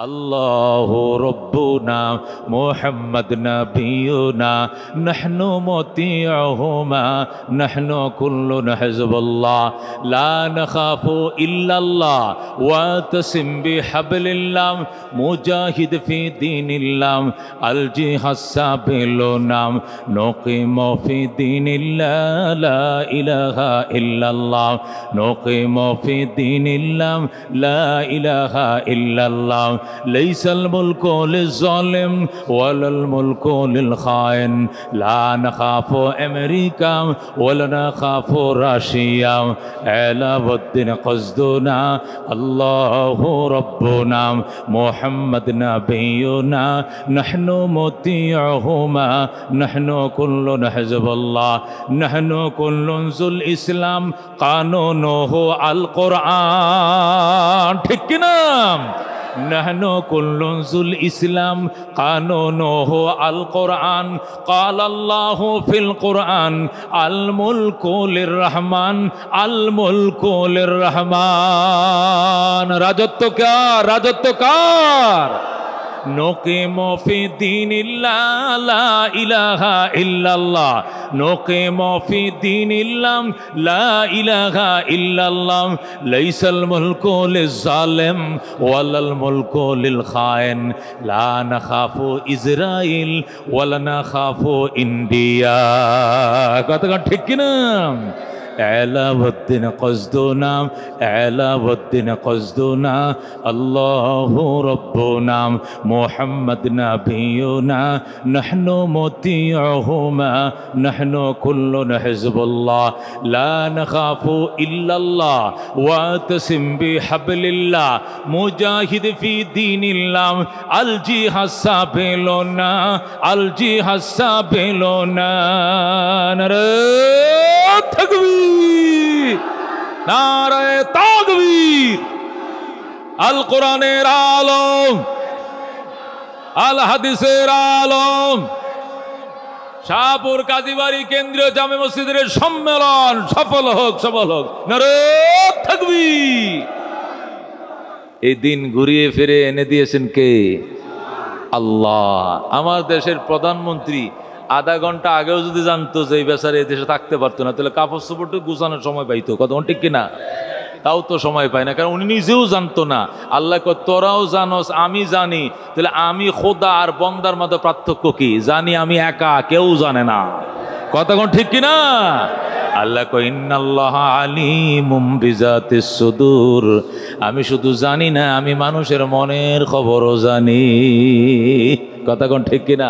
अल्लाहु रब्बुना मुहम्मद नबियुना नहनु मुतीउहुमा नहनु कुल्लुन हिज़्बुल्लाह ला नखाफु इल्लल्लाह वतसिम बिहब्लिल्लाह मुजाहिद फी दीनिल्लाह अल जिहाद साबिलुना नुक़ीमु फी दीनिल्लाह ला इलाहा इल्लल्लाह नुक़ीमु फी दीनिल्लाह ला इलाहा इल्लल्लाह लैसल मुल्कु लिज़्ज़ालिम वलल मुल्कु लिल-ख़ाइन ला नख़ाफ़ु अमेरिका वला नख़ाफ़ु रशिया अलाउद्दीन क़स्दुना अल्लाहु रब्बुना मुहम्मद नबियुना नहनु मुतीउहुमा नहनु कुल्लुन हिज़्बुल्लाह नहनु कुल्लुन ज़ुल इस्लाम कानूनुहु अल कुरआन। ठीक कि ना? नहनु कुल्लुन ज़ुल इस्लाम कानूनुहु अल कुरआन क़ाल अल्लाहु फिल कुरआन अल मुल्कु लिर्रहमान अल मुल्कु लिर्रहमान। राजत्व क्या? राजत्व कार नुक़ीमु फी दीनिल्लाह ला इलाहा इल्लल्लाह नुक़ीमु फी दीनिल्लाह ला इलाहा इल्लल्लाह लैसल मुल्कु लिज़्ज़ालिम वलल मुल्कु लिल-ख़ाइन ला नख़ाफ़ु इज़राइल वला नख़ाफ़ु इंडिया। कतगा ठीक कि ना? अलाउद्दीन क़स्दुना अलाउद्दीन क़स्दुना अल्लाहु रब्बुना मुहम्मद नबियुना नहनु मुतीउहुमा नहनु कुल्लुन हिज़्बुल्लाह ला नख़ाफ़ु इल्लल्लाह वतसिम बिहब्लिल्लाह मुजाहिद फी दीनिल्लाह अल जिहाद साबिलुना अल जिहाद साबिलुना। नारे ताकबीर अल कुरानेर आलम अल हादिसेर आलम शाहपुर काजीबाड़ी केंद्रीय जामे मस्जिদের সম্মেলন সফল হোক সফল হোক। নারে তাকবীর। এই দিন ঘুরিয়ে ফিরে এনে দিয়েছেন কে? আল্লাহ। আমার দেশের প্রধানমন্ত্রী আধা ঘন্টা আগেও যদি জানতো যে এই বেচারে এই দেশে থাকতে পারতো না, তাহলে কাপড় চোপড় গুছানোর সময় পাইতো। কথা ঠিক কিনা? তাও তো সময় পায় না, কারণ উনি নিজেও জানতো না। আল্লাহ কয় তোরাও জানোস আমি জানি, তাহলে আমি খোদা আর বন্দার মধ্যে পার্থক্য কি? জানি আমি একা, কেউ জানে না। কথা কোন ঠিক কিনা? আল্লাহ কয় ইন্নাল্লাহা আলিমুম বিজাতিস সুদূর, আমি শুধু জানি না, আমি মানুষের মনের খবরও জানি। কথা কোন ঠিক কিনা?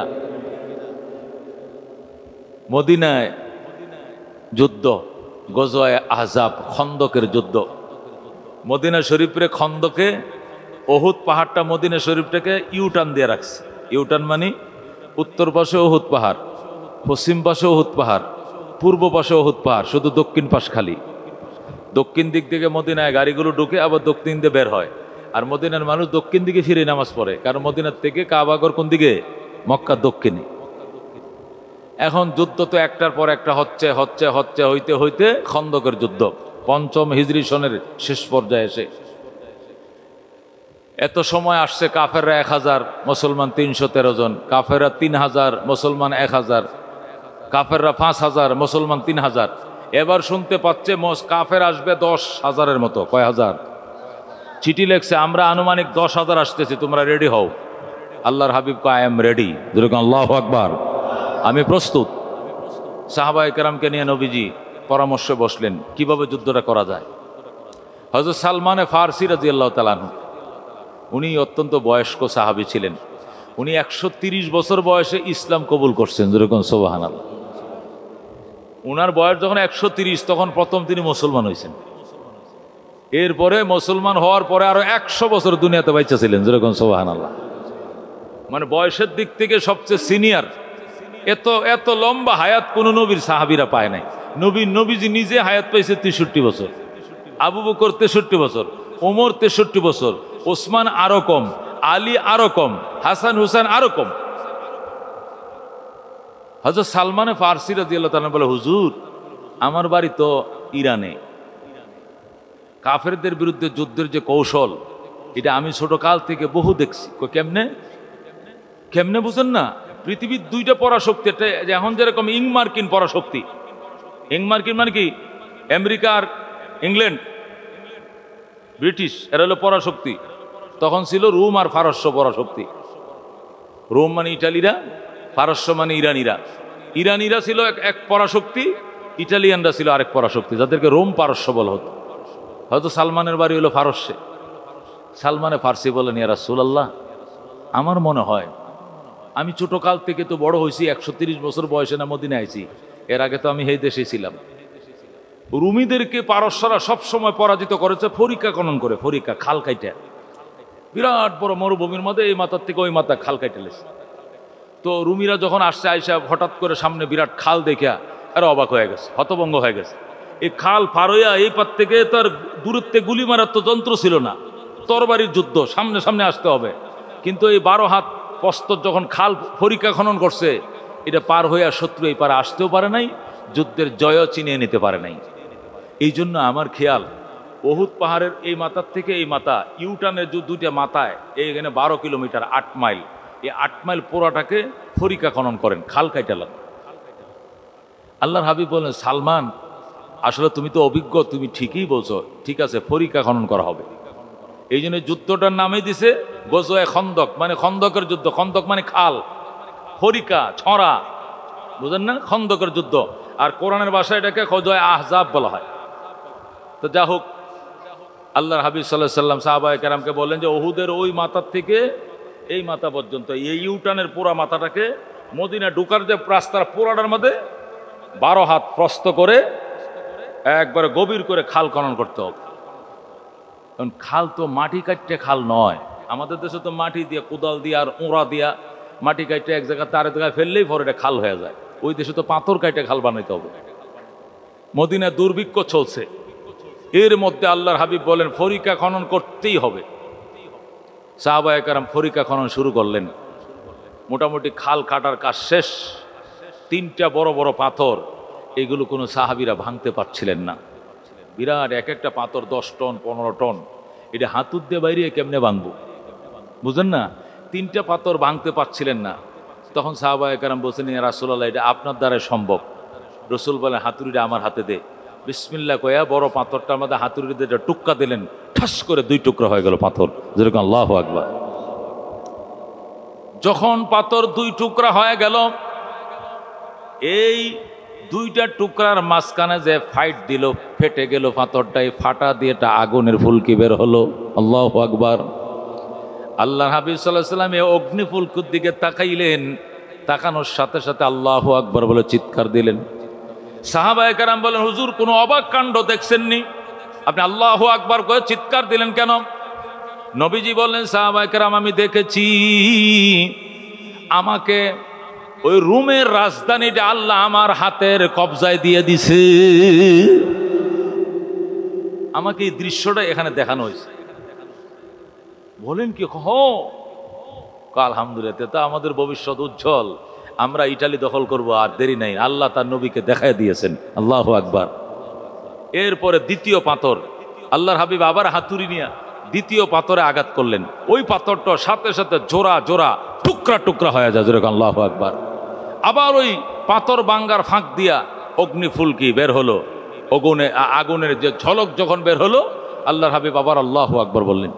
মদিনায় যুদ্ধ, গজওয়ায়ে আহজাব, খন্দকের যুদ্ধ। মদিনা শরীফের খন্দকে ওহুদ পাহাড়টা মদিনা শরীফটাকে ইউটার্ন দিয়ে রাখছে। ইউটার্ন মানে উত্তর পাশে ওহুদ পাহাড়, পশ্চিম পাশে ওহুদ পাহাড়, পূর্ব পাশে ওহুদ পাহাড়, শুধু দক্ষিণ পাশ খালি। দক্ষিণ দিক থেকে মদিনায় গাড়িগুলো ঢুকে আবার দক্ষিণ দিয়ে বের হয়। আর মদিনার মানুষ দক্ষিণ দিকে ফিরে নামাজ পড়ে, কারণ মদিনার থেকে কাবাগর কোন দিকে? মক্কার দক্ষিণে। এখন যুদ্ধ তো একটার পর একটা হচ্ছে হচ্ছে হচ্ছে হইতে হইতে খন্দকের যুদ্ধ ৫ম হিজরি সনের শেষ পর্যায়ে এসে এত সময় আসছে। কাফেররা ১০০০, মুসলমান ৩১৩ জন, কাফেররা ৩০০০, মুসলমান ১০০০, কাফেররা ৫০০০, মুসলমান ৩০০০। এবার শুনতে পাচ্ছে কাফের আসবে ১০,০০০-এর মতো। কয় হাজার? চিঠি লেখছে আমরা আনুমানিক ১০,০০০ আসতেছি, তোমরা রেডি হও। আল্লাহর হাবিব কয় আই এম রেডি। আল্লাহু আকবার, আমি প্রস্তুত। সাহাবায়ে কেরামকে নিয়ে নবীজি পরামর্শে বসলেন কিভাবে যুদ্ধটা করা যায়। হযরত সালমান ফারসি রাদিয়াল্লাহু তাআলা আনহু, উনি অত্যন্ত বয়স্ক সাহাবী ছিলেন। উনি ১৩০ বছর বয়সে ইসলাম কবুল করছেন। যেরকম সুবহানাল্লাহ। উনার বয়স যখন ১৩০, তখন প্রথম তিনি মুসলমান হয়েছেন। এরপরে মুসলমান হওয়ার পরে আরো ১০০ বছর দুনিয়াতে বাইচা ছিলেন। যেরকম সুবহানাল্লাহ। মানে বয়সের দিক থেকে সবচেয়ে সিনিয়র। এত এত লম্বা হায়াত কোন নবীর সাহাবীরা পায় নাই। নবীজি নিজে হায়াত পাইছে ৬৩ বছর, আবু বকর ৬৩ বছর, ওমর ৬৩ বছর, ওসমান আরো কম, আলী আরো কম, হাসান হুসেন আরো কম। হযরত সালমান ফারসি রাদিয়াল্লাহু তাআলা বলে, হুজুর আমার বাড়ি তো ইরানে, কাফেরদের বিরুদ্ধে যুদ্ধের যে কৌশল এটা আমি ছোট কাল থেকে বহু দেখছি। কেমনে কেমনে বুঝেন না? পৃথিবীর দুইটা পরাশক্তি, একটা এখন যেরকম ইংমার্কিন পরাশক্তি, ইংমার্কিন মানে কি, আমেরিকা আর ইংল্যান্ড, ব্রিটিশ, এরা হলো পরাশক্তি। তখন ছিল রোম আর ফারস্য পরাশক্তি। রোম মানে ইটালিরা, পারস্য মানে ইরানিরা। ইরানিরা ছিল এক পরাশক্তি, ইটালিয়ানরা ছিল আরেক পরাশক্তি, যাদেরকে রোম পারস্য বলা হতো। হয়তো সালমানের বাড়ি হলো ফারস্যে, সালমানে ফার্সি বলেন, ইয়া রাসূলুল্লাহ আমার মনে হয় আমি ছোটকাল থেকে তো বড় হয়েছি, 130 বছর বয়সে না মদিনায় আইছি, এর আগে তো আমি এই দেশে ছিলাম। রুমিদেরকে পারস্যরা সবসময় পরাজিত করেছে ফরিকা খনন করে, ফরিকা খাল কাইটা, বিরাট বড় মরুভূমির মধ্যে এই মাথার থেকে ওই মাথা খাল কাইটে লেছে। তো রুমিরা যখন আসছে, আইসা হঠাৎ করে সামনে বিরাট খাল দেখা এরা অবাক হয়ে গেছে, হতভঙ্গ হয়ে গেছে। এই খাল পার হইয়া এই পার থেকে তার দূরত্বে গুলি মারার তো যন্ত্র ছিল না, তরবারির যুদ্ধ, সামনে সামনে আসতে হবে। কিন্তু এই 12 হাত প্রস্তর যখন খাল ফরিকা খনন করছে, এটা পার হইয়া শত্রু এই পারে আসতেও পারে নাই, যুদ্ধের জয়ও চিনিয়ে নিতে পারে নাই। এই জন্য আমার খেয়াল, উহুদ পাহাড়ের এই মাথার থেকে এই মাথা, ইউটার্নের যে দুইটা মাথায়, এইখানে 12 কিলোমিটার, 8 মাইল, এই 8 মাইল পোড়াটাকে ফরিকা খনন করেন, খাল কাইটালাম। আল্লাহর হাবিব বলেন, সালমান আসলে তুমি তো অভিজ্ঞ, তুমি ঠিকই বলছো, ঠিক আছে ফরিকা খনন করা হবে। এই জন্য যুদ্ধটার নামে দিছে গজওয়ে খন্দক, মানে খন্দকের যুদ্ধ। খন্দক মানে খাল, ফরিকা ছড়া, বুঝেন না, খন্দকের যুদ্ধ। আর কোরআনের ভাষায় এটাকে গজওয়ে আহজাব বলা হয়। তো যা হোক, আল্লাহর হাবিব সাল্লাল্লাহু আলাইহি সাল্লাম সাহাবায়ে কেরামকে বললেন যে উহুদের ওই মাথার থেকে এই মাথা পর্যন্ত, এই ইউটার্নের পুরা মাথাটাকে মদিনা ঢুকার যে রাস্তার পুরাটার মধ্যে 12 হাত প্রস্থ করে একবারে গভীর করে খাল খনন করতে হবে। কারণ খাল তো মাটি কাটতে খাল নয়, আমাদের দেশে তো মাটি দিয়ে, কোদাল দিয়ে আর ওঁড়া দিয়া মাটি কাটতে এক জায়গায় তার জায়গায় ফেললেই পরে এটা খাল হয়ে যায়। ওই দেশে তো পাথর কাটে খাল বানাইতে হবে। মদিনায় দুর্ভিক্ষ চলছে, এর মধ্যে আল্লাহর হাবিব বলেন ফরিকা খনন করতেই হবে। সাহাবায়ে কেরাম ফরিকা খনন শুরু করলেন। মোটামুটি খাল কাটার কাজ শেষ। 3টা বড় বড় পাথর, এগুলো কোনো সাহাবীরা ভাঙতে পারছিলেন না। বিরাট এক একটা পাথর 10 টন 15 টন, এটা হাতুর দিয়ে বাইরে কেমনে ভাঙবো, বুঝেন না? 3টা পাথর ভাঙতে পারছিলেন না। তখন সাহাবায়ে কেরাম বলছেন, ইয়া রাসূলুল্লাহ এটা আপনার দ্বারা সম্ভব। রসুল বলেন, হাতুড়িটা আমার হাতে দে। বিসমিল্লাহ কয়া বড় পাথরটার মধ্যে হাতুড়ি দিয়ে টুক্কা দিলেন, ঠাস করে 2 টুকরা হয়ে গেল পাথর, যেরকম আল্লাহু আকবার। যখন পাথর 2 টুকরা হয়ে গেল, এই 2টা টুকরার মাঝখানে যে ফাইট দিল, ফেটে গেল পাথরটা, এই ফাটা দিয়ে একটা আগুনের ফুলকি বের হলো। আল্লাহু আকবার। আল্লাহর হাবিব সাল্লাল্লাহু আলাইহি ওয়াসাল্লাম এই অগ্নি ফুলকির দিকে তাকাইলেন, তাকানোর সাথে সাথে আল্লাহু আকবার বলে চিৎকার দিলেন। সাহাবায়ে কেরাম বলেন, হুজুর কোনো অবাক কাণ্ড দেখছেননি, আপনি আল্লাহু আকবার করে চিৎকার দিলেন কেন? নবীজি বললেন, সাহাবায়ে কেরাম আমি দেখেছি, আমাকে ওই রোমের রাজধানীটা আল্লাহ আমার হাতের কবজায় দিয়ে দিছে। আমাকে এই দৃশ্যটা এখানে দেখানো হয়েছে। বলেন কি? আলহামদুলিল্লাহ, তা আমাদের ভবিষ্যৎ উজ্জ্বল, আমরা ইটালি দখল করব, আর দেরি নাই, আল্লাহ তার নবীকে দেখায় দিয়েছেন। আল্লাহু আকবার। এরপরে 2য় পাথর, আল্লাহর হাবিব আবার হাতুড়ি নিয়ে 2য় পাথরে আঘাত করলেন। ওই পাথরটা সাথে সাথে জোড়া জোড়া টুকরা টুকরা হয়ে যায়, যেরকম আল্লাহু আকবার। আবার ওই পাথর বাঙ্গার ফাঁক দিয়া অগ্নি ফুলকি বের হলো, আগুনের যে ঝলক যখন বের হলো, আল্লাহর হাবিব আবার আল্লাহু আকবার বললেন।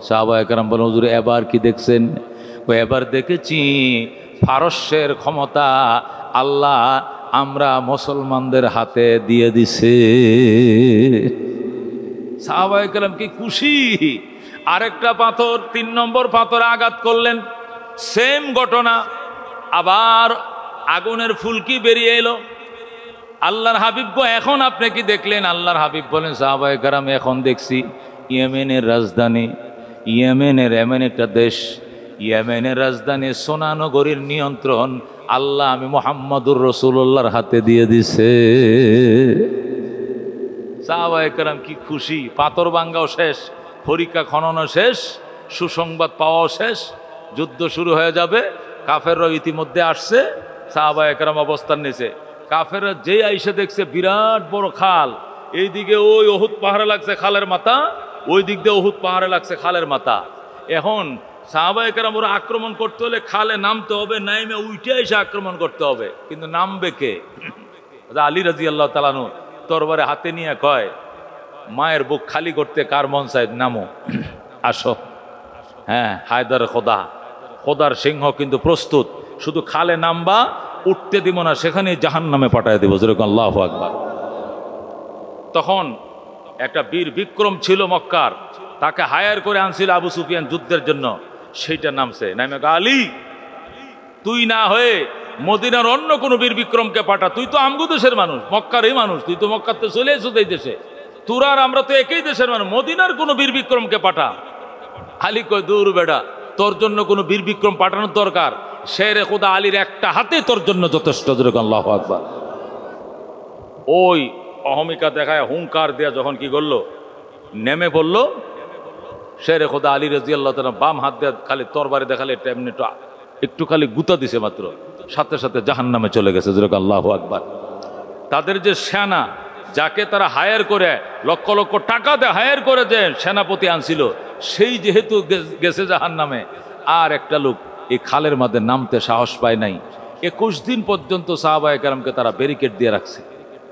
সাহাবায়ে কেরাম বলেন, হুজুর এবার কি দেখছেন? এবার দেখেছি পারস্যের ক্ষমতা আল্লাহ আমরা মুসলমানদের হাতে দিয়ে দিছে। সাহাবায়ে কেরাম কি খুশি। আরেকটা পাথর, 3 নম্বর পাথরে আঘাত করলেন, সেম ঘটনা, আবার আগুনের ফুলকি বেরিয়ে এলো। আল্লাহর হাবিব গো, এখন আপনি কি দেখলেন? আল্লাহর হাবিব বলেন, সাহাবায়ে কেরাম এখন দেখছি ইয়েমেনের রাজধানী, ইয়েমেনের এমন একটা দেশ, ইয়েমেনের রাজধানী সোনা নগরীর নিয়ন্ত্রণ আল্লাহ আমি মুহাম্মদুর রাসূলুল্লাহর হাতে দিয়ে দিছে। সাহাবায়ে কেরাম কি খুশি। পাথর ভাঙ্গাও শেষ, ফরিকা খননও শেষ, সুসংবাদ পাওয়াও শেষ, যুদ্ধ শুরু হয়ে যাবে। কাফেররা ইতিমধ্যে আসছে, সাহাবায়ে কেরাম অবস্থান নিছে। কাফেররা যেই আইসে দেখছে বিরাট বড় খাল, এইদিকে ওই উহুদ পাহাড়ে লাগছে খালের মাথা, ওই দিক দিয়ে উহুদ পাহাড়ে লাগছে খালের মাথা। এখন সাহাবায়ে কেরাম ওরা আক্রমণ করতে হলে খালে নামতে হবে, নাইমে উইটে এসে আক্রমণ করতে হবে, কিন্তু নামবে কে? আলী রাদিয়াল্লাহু তাআলা আনহু তরবারে হাতে নিয়ে কয়, মায়ের বুক খালি করতে কার মন চায়, নামো, আসো। হ্যাঁ, হায়দার খোদা, খোদার সিংহ কিন্তু প্রস্তুত, শুধু খালে নামবা, উঠতে দিব না, সেখানে জাহান্নামে পাঠায় দেব, যেরকম আল্লাহু আকবার। তখন একটা বীর বিক্রম ছিল মক্কার, তাকে হায়ার করে আনছিল আবু সুফিয়ান যুদ্ধের জন্য, সেইটা নামছে, নামে আলী তুই না হয়ে মদিনার অন্য কোনো বীর বিক্রমকে পাঠা, তুই তো আমগো দেশের মানুষ, মক্কারই মানুষ, তুই তো মক্কাতে চলে এসো এই দেশে, তোরা আর আমরা তো একই দেশের মানুষ, মদিনার কোনো বীর বিক্রমকে পাঠা। আলী কয়, দূর বেটা, তোর জন্য কোনো বীর বিক্রম পাঠানোর দরকার, শেরে খোদা আলীর একটা হাতে তোর জন্য যথেষ্ট, যেরকম আল্লাহু আকবার। ওই অহমিকা দেখায় হুঙ্কার দেয়া যখন কি করলো, নেমে পড়লো, শেরে খোদা আলী রাদিয়াল্লাহু তাআলা বাম হাত দিয়ে খালি তরবারি দেখালে এমনি একটু খালি গুতা দিছে মাত্র, সাথে সাথে জাহান্নামে চলে গেছে, যেরকম আল্লাহু আকবার। তাদের যে সেনা, যাকে তারা হায়ার করে লক্ষ লক্ষ টাকা দিয়ে হায়ার করে যে সেনাপতি আনছিল, সেই যেহেতু গেছে জাহান্নামে, আর একটা লোক এই খালের মধ্যে নামতে সাহস পায় নাই। 21 দিন পর্যন্ত সাহাবায়ে কেরামকে তারা ব্যারিকেড দিয়ে রাখছে।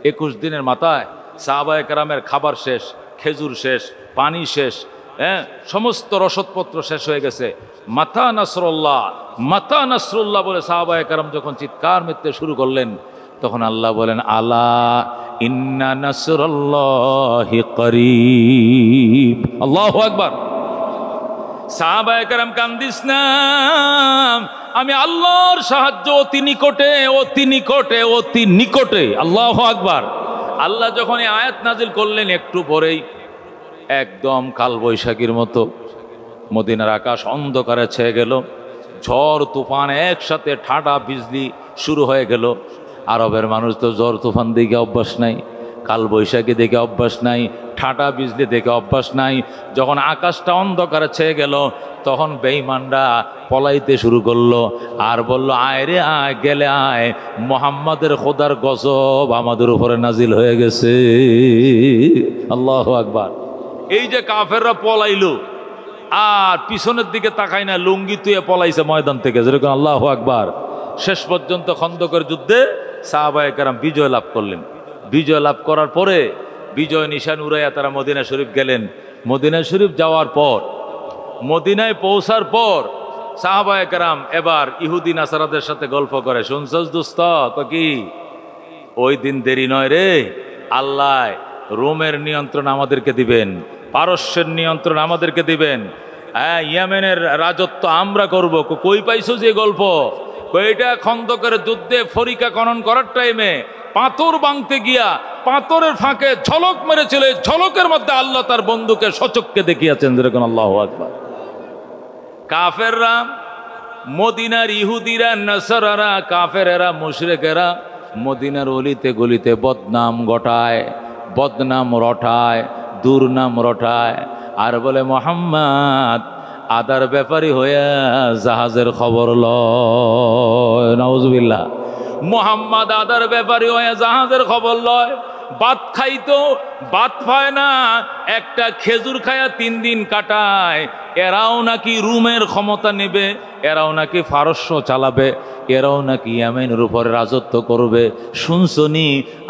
21 দিনের মাথায় সাহাবায়ে কেরামের খাবার শেষ, খেজুর শেষ, পানি শেষ, হ্যাঁ, সমস্ত রসদপত্র শেষ হয়ে গেছে। মাতা নাসরুল্লাহ, মাতা নাসরুল্লাহ বলে সাহাবায়ে কেরাম যখন চিৎকার মিত্তে শুরু করলেন, তখন আল্লাহ বলেন, আলা ইন্না নাসরুল্লাহি করিব। আল্লাহু আকবার। সাহাবায়ে কেরাম, কান্দিস না, আমি আল্লাহর সাহায্য অতি নিকটে, অতি নিকটে, অতি নিকটে। আল্লাহু আকবার। আল্লাহ যখন এই আয়াত নাজিল করলেন, একটু পরেই একদম কালবৈশাখীর মতো মদিনার আকাশ অন্ধকারে ছেয়ে গেল, ঝড় তুফান একসাথে, ঠাডা বিজলি শুরু হয়ে গেল। আরবের মানুষ তো ঝড় তুফান দেখে অভ্যাস নাই, কালবৈশাখী দেখে অভ্যাস নাই, ঠাডা বিজলি দেখে অভ্যাস নাই। যখন আকাশটা অন্ধকারে ছেয়ে গেল, তখন বেঈমানরা পলাইতে শুরু করলো, আর বলল, আয় রে আয়, গেলে আয়, মুহাম্মাদের খোদার গজব আমাদের উপরে নাজিল হয়ে গেছে। আল্লাহু আকবার। এই যে কাফেররা পলাইলো, আর পিছনের দিকে তাকাই না, লুঙ্গি তুয়ে পলাইছে ময়দান থেকে, যেরকম আল্লাহু আকবার। শেষ পর্যন্ত খন্দকের যুদ্ধে সাহাবায়ে কেরাম বিজয় লাভ করলেন। বিজয় লাভ করার পরে বিজয় নিশান উড়াইয়া তারা মদিনা শরীফ গেলেন। মদিনা শরীফ যাওয়ার পর, মদিনায় পৌঁছার পর সাহাবায়ে কেরাম এবার ইহুদি নাসারাদের সাথে গল্প করে, শুনছস দোস্ত, কি ওই দিন দেরি নয় রে, আল্লাহ রোমের নিয়ন্ত্রণ আমাদেরকে দিবেন, পারস্যের নিয়ন্ত্রণ আমাদেরকে দিবেন, হ্যাঁ, ইয়েমেনের রাজত্ব আমরা করব। কই পাইছো যে গল্প? কইটা খন্দকের যুদ্ধে ফরিকা খনন করার টাইমে পাথর ভাঙতে গিয়া পাথরের ফাঁকে ঝলক মেরেছিল, ঝলকের মধ্যে আল্লাহ তার বন্ধুকে সচক্ষে দেখিয়েছেন, যেরকম আল্লাহু আকবার। কাফেররা, মদিনার ইহুদিরা, নাসারারা, কাফেরেরা, মুশরিকেরা মদিনার অলিতে গলিতে বদনাম ঘটায়, বদনাম রটায়, দুর্নাম রটায়, আর বলে মুহাম্মদ আদার ব্যাপারী হইয়া জাহাজের খবর লয়। নাউজুবিল্লাহ। মুহাম্মদ আদার ব্যাপারী হইয়া জাহাজের খবর লয়। ভাত খাইতো, ভাত পায় না, একটা খেজুর খায়া 3 দিন কাটায়। এরাও নাকি রুমের ক্ষমতা নেবে, এরাও নাকি পারস্য চালাবে, এরাও নাকি ইয়েমেনের উপরে রাজত্ব করবে। শুনছনি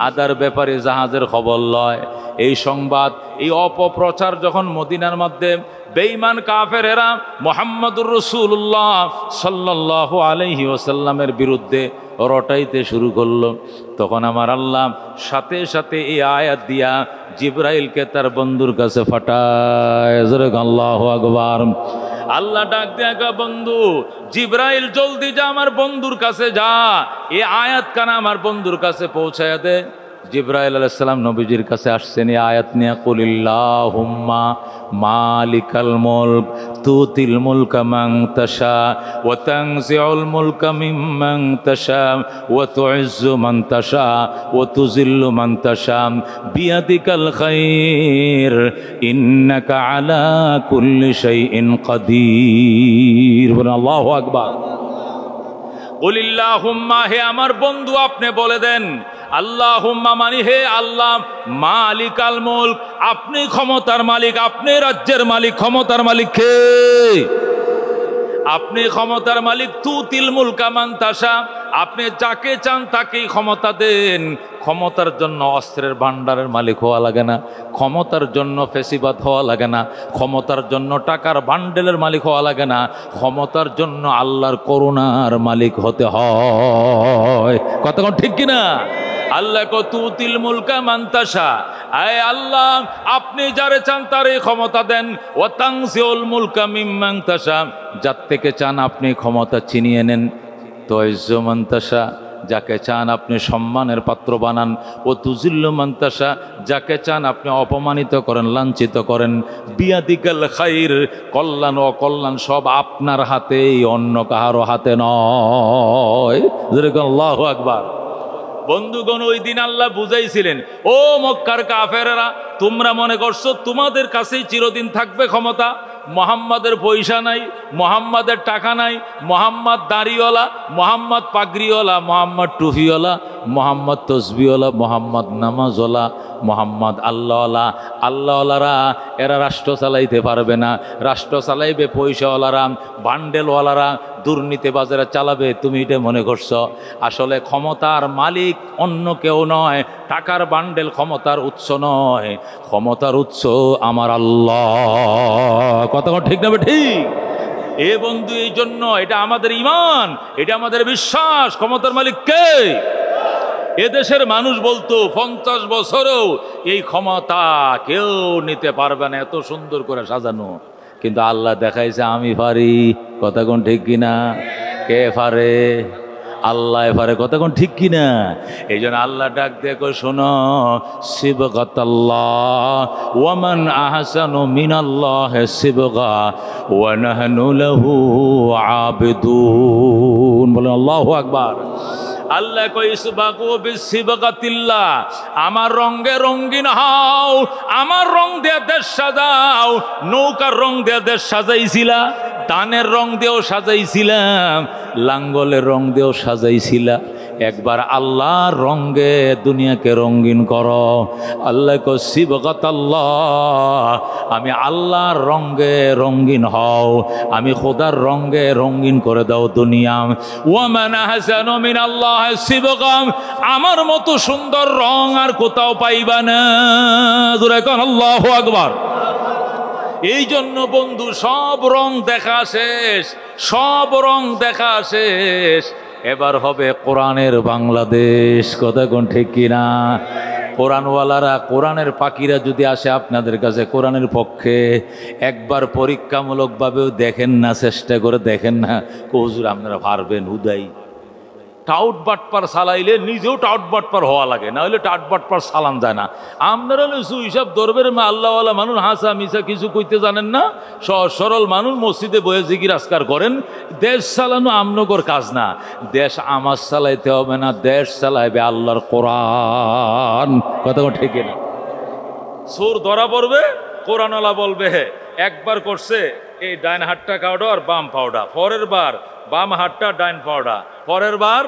আদার ব্যাপারে জাহাজের খবর লয়। এই সংবাদ, এই অপপ্রচার যখন মদিনার মধ্যে বেঈমান কাফেরেরা মুহাম্মদুর রাসূলুল্লাহ সাল্লাল্লাহু আলাইহি ওয়াসাল্লামের বিরুদ্ধে রটাইতে শুরু করলো, তখন আমার আল্লাহ সাথে সাথে এই আয়াত দিয়া জিবরাইলকে তার বন্ধুর কাছে ফাটায়। আল্লাহু আকবার। আল্লাহ ডাক দেখা, বন্ধু জিবরাইল জলদি যা, আমার বন্ধুর কাছে যা, এই আয়াত কানা আমার বন্ধুর কাছে পৌঁছায় দে। জিবরাইল আলাইহিস সালাম নবীজির কাছে আসছেন এই আয়াত নিয়ে, কুলিল্লাহুম্মা মালিকাল মুলক তুতিল মুলকা মান তাশা ওয়া তানজিউল মুলকা মিম্মান তাশা ওয়া তুইজ্জু মান তাশা ওয়া তুযিল্লু মান তাশা বিয়াদিকাল খায়র ইন্নাকা আলা কুল্লি শাইইন কাদির। আল্লাহু আকবার। কুলিল্লাহুম্মা, হে আমার বন্ধু আপনি বলে দেন, আল্লাহুম্মা মানে হে আল্লাহ মালিকাল মুলক, আপনি ক্ষমতার মালিক, আপনি রাজ্যের মালিক, ক্ষমতার মালিক কে? আপনি ক্ষমতার মালিক। তুতিল মুলকা মান তাশা, আপনি যাকে চান তাকেই ক্ষমতা দেন। ক্ষমতার জন্য অস্ত্রের ভান্ডারের মালিক হওয়া লাগে না, ক্ষমতার জন্য ফেসিবাদ হওয়া লাগে না, ক্ষমতার জন্য টাকার বান্ডেলের মালিক হওয়া লাগে না, ক্ষমতার জন্য আল্লাহর করুণার মালিক হতে হয়। কতক্ষণ ঠিক কিনা? আল্লাহ তুতিল মুলকা মান তাশা, আয় আল্লাহ আপনি যারে চান তারে ক্ষমতা দেন। ওয়া তানজিউল মুলকা মিম্মান তাশা, যার থেকে চান আপনি ক্ষমতা ছিনিয়ে নেন। তুইজ্জু মান তাশা, যাকে চান আপনি সম্মানের পাত্র বানান। ও তুজিল্লু মান তাশা, যাকে চান আপনি অপমানিত করেন, লাঞ্ছিত করেন। বিয়াদিকাল খাইর, কল্যাণ ও অকল্যাণ সব আপনার হাতেই, অন্য কাহারও হাতে নয়। আল্লাহু আকবার। বন্ধুগণ, ওই দিন আল্লাহ বুঝাইছিলেন, ও মক্কার কাফেরেরা, তোমরা মনে করছো তোমাদের কাছেই চিরদিন থাকবে ক্ষমতা। মোহাম্মদের পয়সা নাই, মোহাম্মদের টাকা নাই, মোহাম্মদ দাড়িওয়ালা, মোহাম্মদ পাগড়িওয়ালা, মোহাম্মদ টুফিওয়ালা, মোহাম্মদ তসবিওয়ালা, মোহাম্মদ নামাজওয়ালা, মোহাম্মদ আল্লাহওয়ালা। আল্লাহওয়ালারা এরা রাষ্ট্র চালাইতে পারবে না, রাষ্ট্র চালাইবে পয়সাওয়ালারা, বান্ডেলওয়ালারা, দুর্নীতিবাজেরা চালাবে। তুমি এটা মনে করছো? আসলে ক্ষমতার মালিক অন্য কেউ নয়, টাকার বান্ডেল ক্ষমতার উৎস নয়, ক্ষমতার উৎস আমার আল্লাহ। কতক্ষণ ঠিক না? ঠিক। এ বন্ধু, এই জন্য এটা আমাদের ঈমান, এটা আমাদের বিশ্বাস। ক্ষমতার মালিক কে? এদেশের মানুষ বলতো 50 বছরও এই ক্ষমতা কেউ নিতে পারবে না, এত সুন্দর করে সাজানো। কিন্তু আল্লাহ দেখাইছে আমি পারি। কতক্ষণ ঠিক কিনা? কে পারে? আল্লাহ পারে। কতক্ষণ ঠিক কিনা? এই জন্য আল্লাহ ডাক দেখো, শোনো, সিবগাতাল্লাহ ওয়া মান আহসানু মিনাল্লাহি সিবগা ওয়া নাহনু লাহু আবিদুন। বলেন আল্লাহু আকবার। আল্লাহ কই ইসবাগু বিসিবগাতিল্লাহ, আমার রঙে রঙিন হও, আমার রং দিয়ে দেশ সাজাও। নৌকার রং দিয়ে দেশ সাজাইছিলা, ধানের রং দিয়েও সাজাইছিলাম, লাঙ্গলের রং দিয়েও সাজাইছিলা। একবার আল্লাহর রঙে দুনিয়াকে রঙিন করো। আল্লাহ কো সিবগাতাল্লাহ, আমি আল্লাহর রঙে রঙিন হও, আমি খোদার রঙে রঙিন করে দাও দুনিয়া। ওয়া মান আহসানু মিনাল্লাহি সিবগা, আমার মতো সুন্দর রং আর কোথাও পাইবা না। জোরে কোন আল্লাহু আকবার। এই জন্য বন্ধু, সব রং দেখা শেষ, সব রং দেখা শেষ। এবার হবে কোরআনের বাংলাদেশ। কথা কোন ঠিক কিনা? কোরআনওয়ালারা, কোরআনের পাখিরা যদি আসে আপনাদের কাছে কোরআনের পক্ষে, একবার পরীক্ষামূলকভাবেও দেখেন না, চেষ্টা করে দেখেন না, হুজুর আপনারা পারবেন? হুদাই টাউট বাটপার চালাইলে নিজেও টাউট বাটপার হওয়া লাগে, না হলে টাউট বাটপার চালান যায় না। আপনারা হলে হিসাব দরবের আল্লাহওয়ালা মানুষ, হাসা মিশা কিছু কইতে জানেন না, সহজ সরল মানুষ, মসজিদে বয়ে জিকির আজকার করেন। দেশ চালানো আমনগর কাজ না, দেশ আমার চালাইতে হবে না, দেশ চালাইবে আল্লাহর কোরআন। কথা ঠিক না? চোর ধরা পড়বে, কোরআনওয়ালা বলবে একবার করছে এই ডাইন হাতটা কাউডা আর বাম পাউডা, পরের বার বাম হাতটা ডাইন পাউডা, পরের বার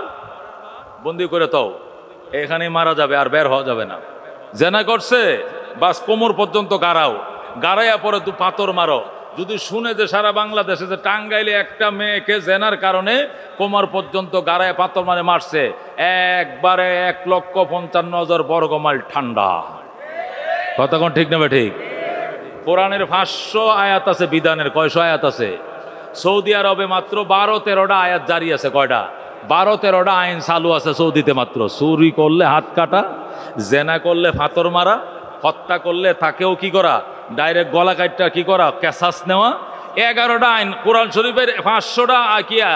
বন্দি করে তাও এখানে মারা যাবে, আর বের হওয়া যাবে না। জেনা করছে বাস কোমর পর্যন্ত গাড়াও, গাড়াইয়া পরে তু পাথর মারো। যদি শুনে যে সারা বাংলাদেশে যে টাঙ্গাইলে একটা মেয়েকে জেনার কারণে কোমর পর্যন্ত গাড়ায় পাথর মারে মারছে, একবারে 1,55,000 বর্গমাইল ঠান্ডা। কতক্ষণ ঠিক নেবে? ঠিক। কোরআনের 500 আয়াত আছে, বিধানের কয়শো আয়াত আছে? সৌদি আরবে মাত্র 12-13টা আয়াত জারি আছে। কয়টা? 12-13টা আইন চালু আছে সৌদিতে মাত্র। চুরি করলে হাত কাটা, জেনা করলে ফাতর মারা, হত্যা করলে তাকেও কি করা, ডাইরেক্ট গলা কাটটা কি করা, ক্যাসাস নেওয়া। 11টা আইন কোরআন শরীফের 500টা আকিয়া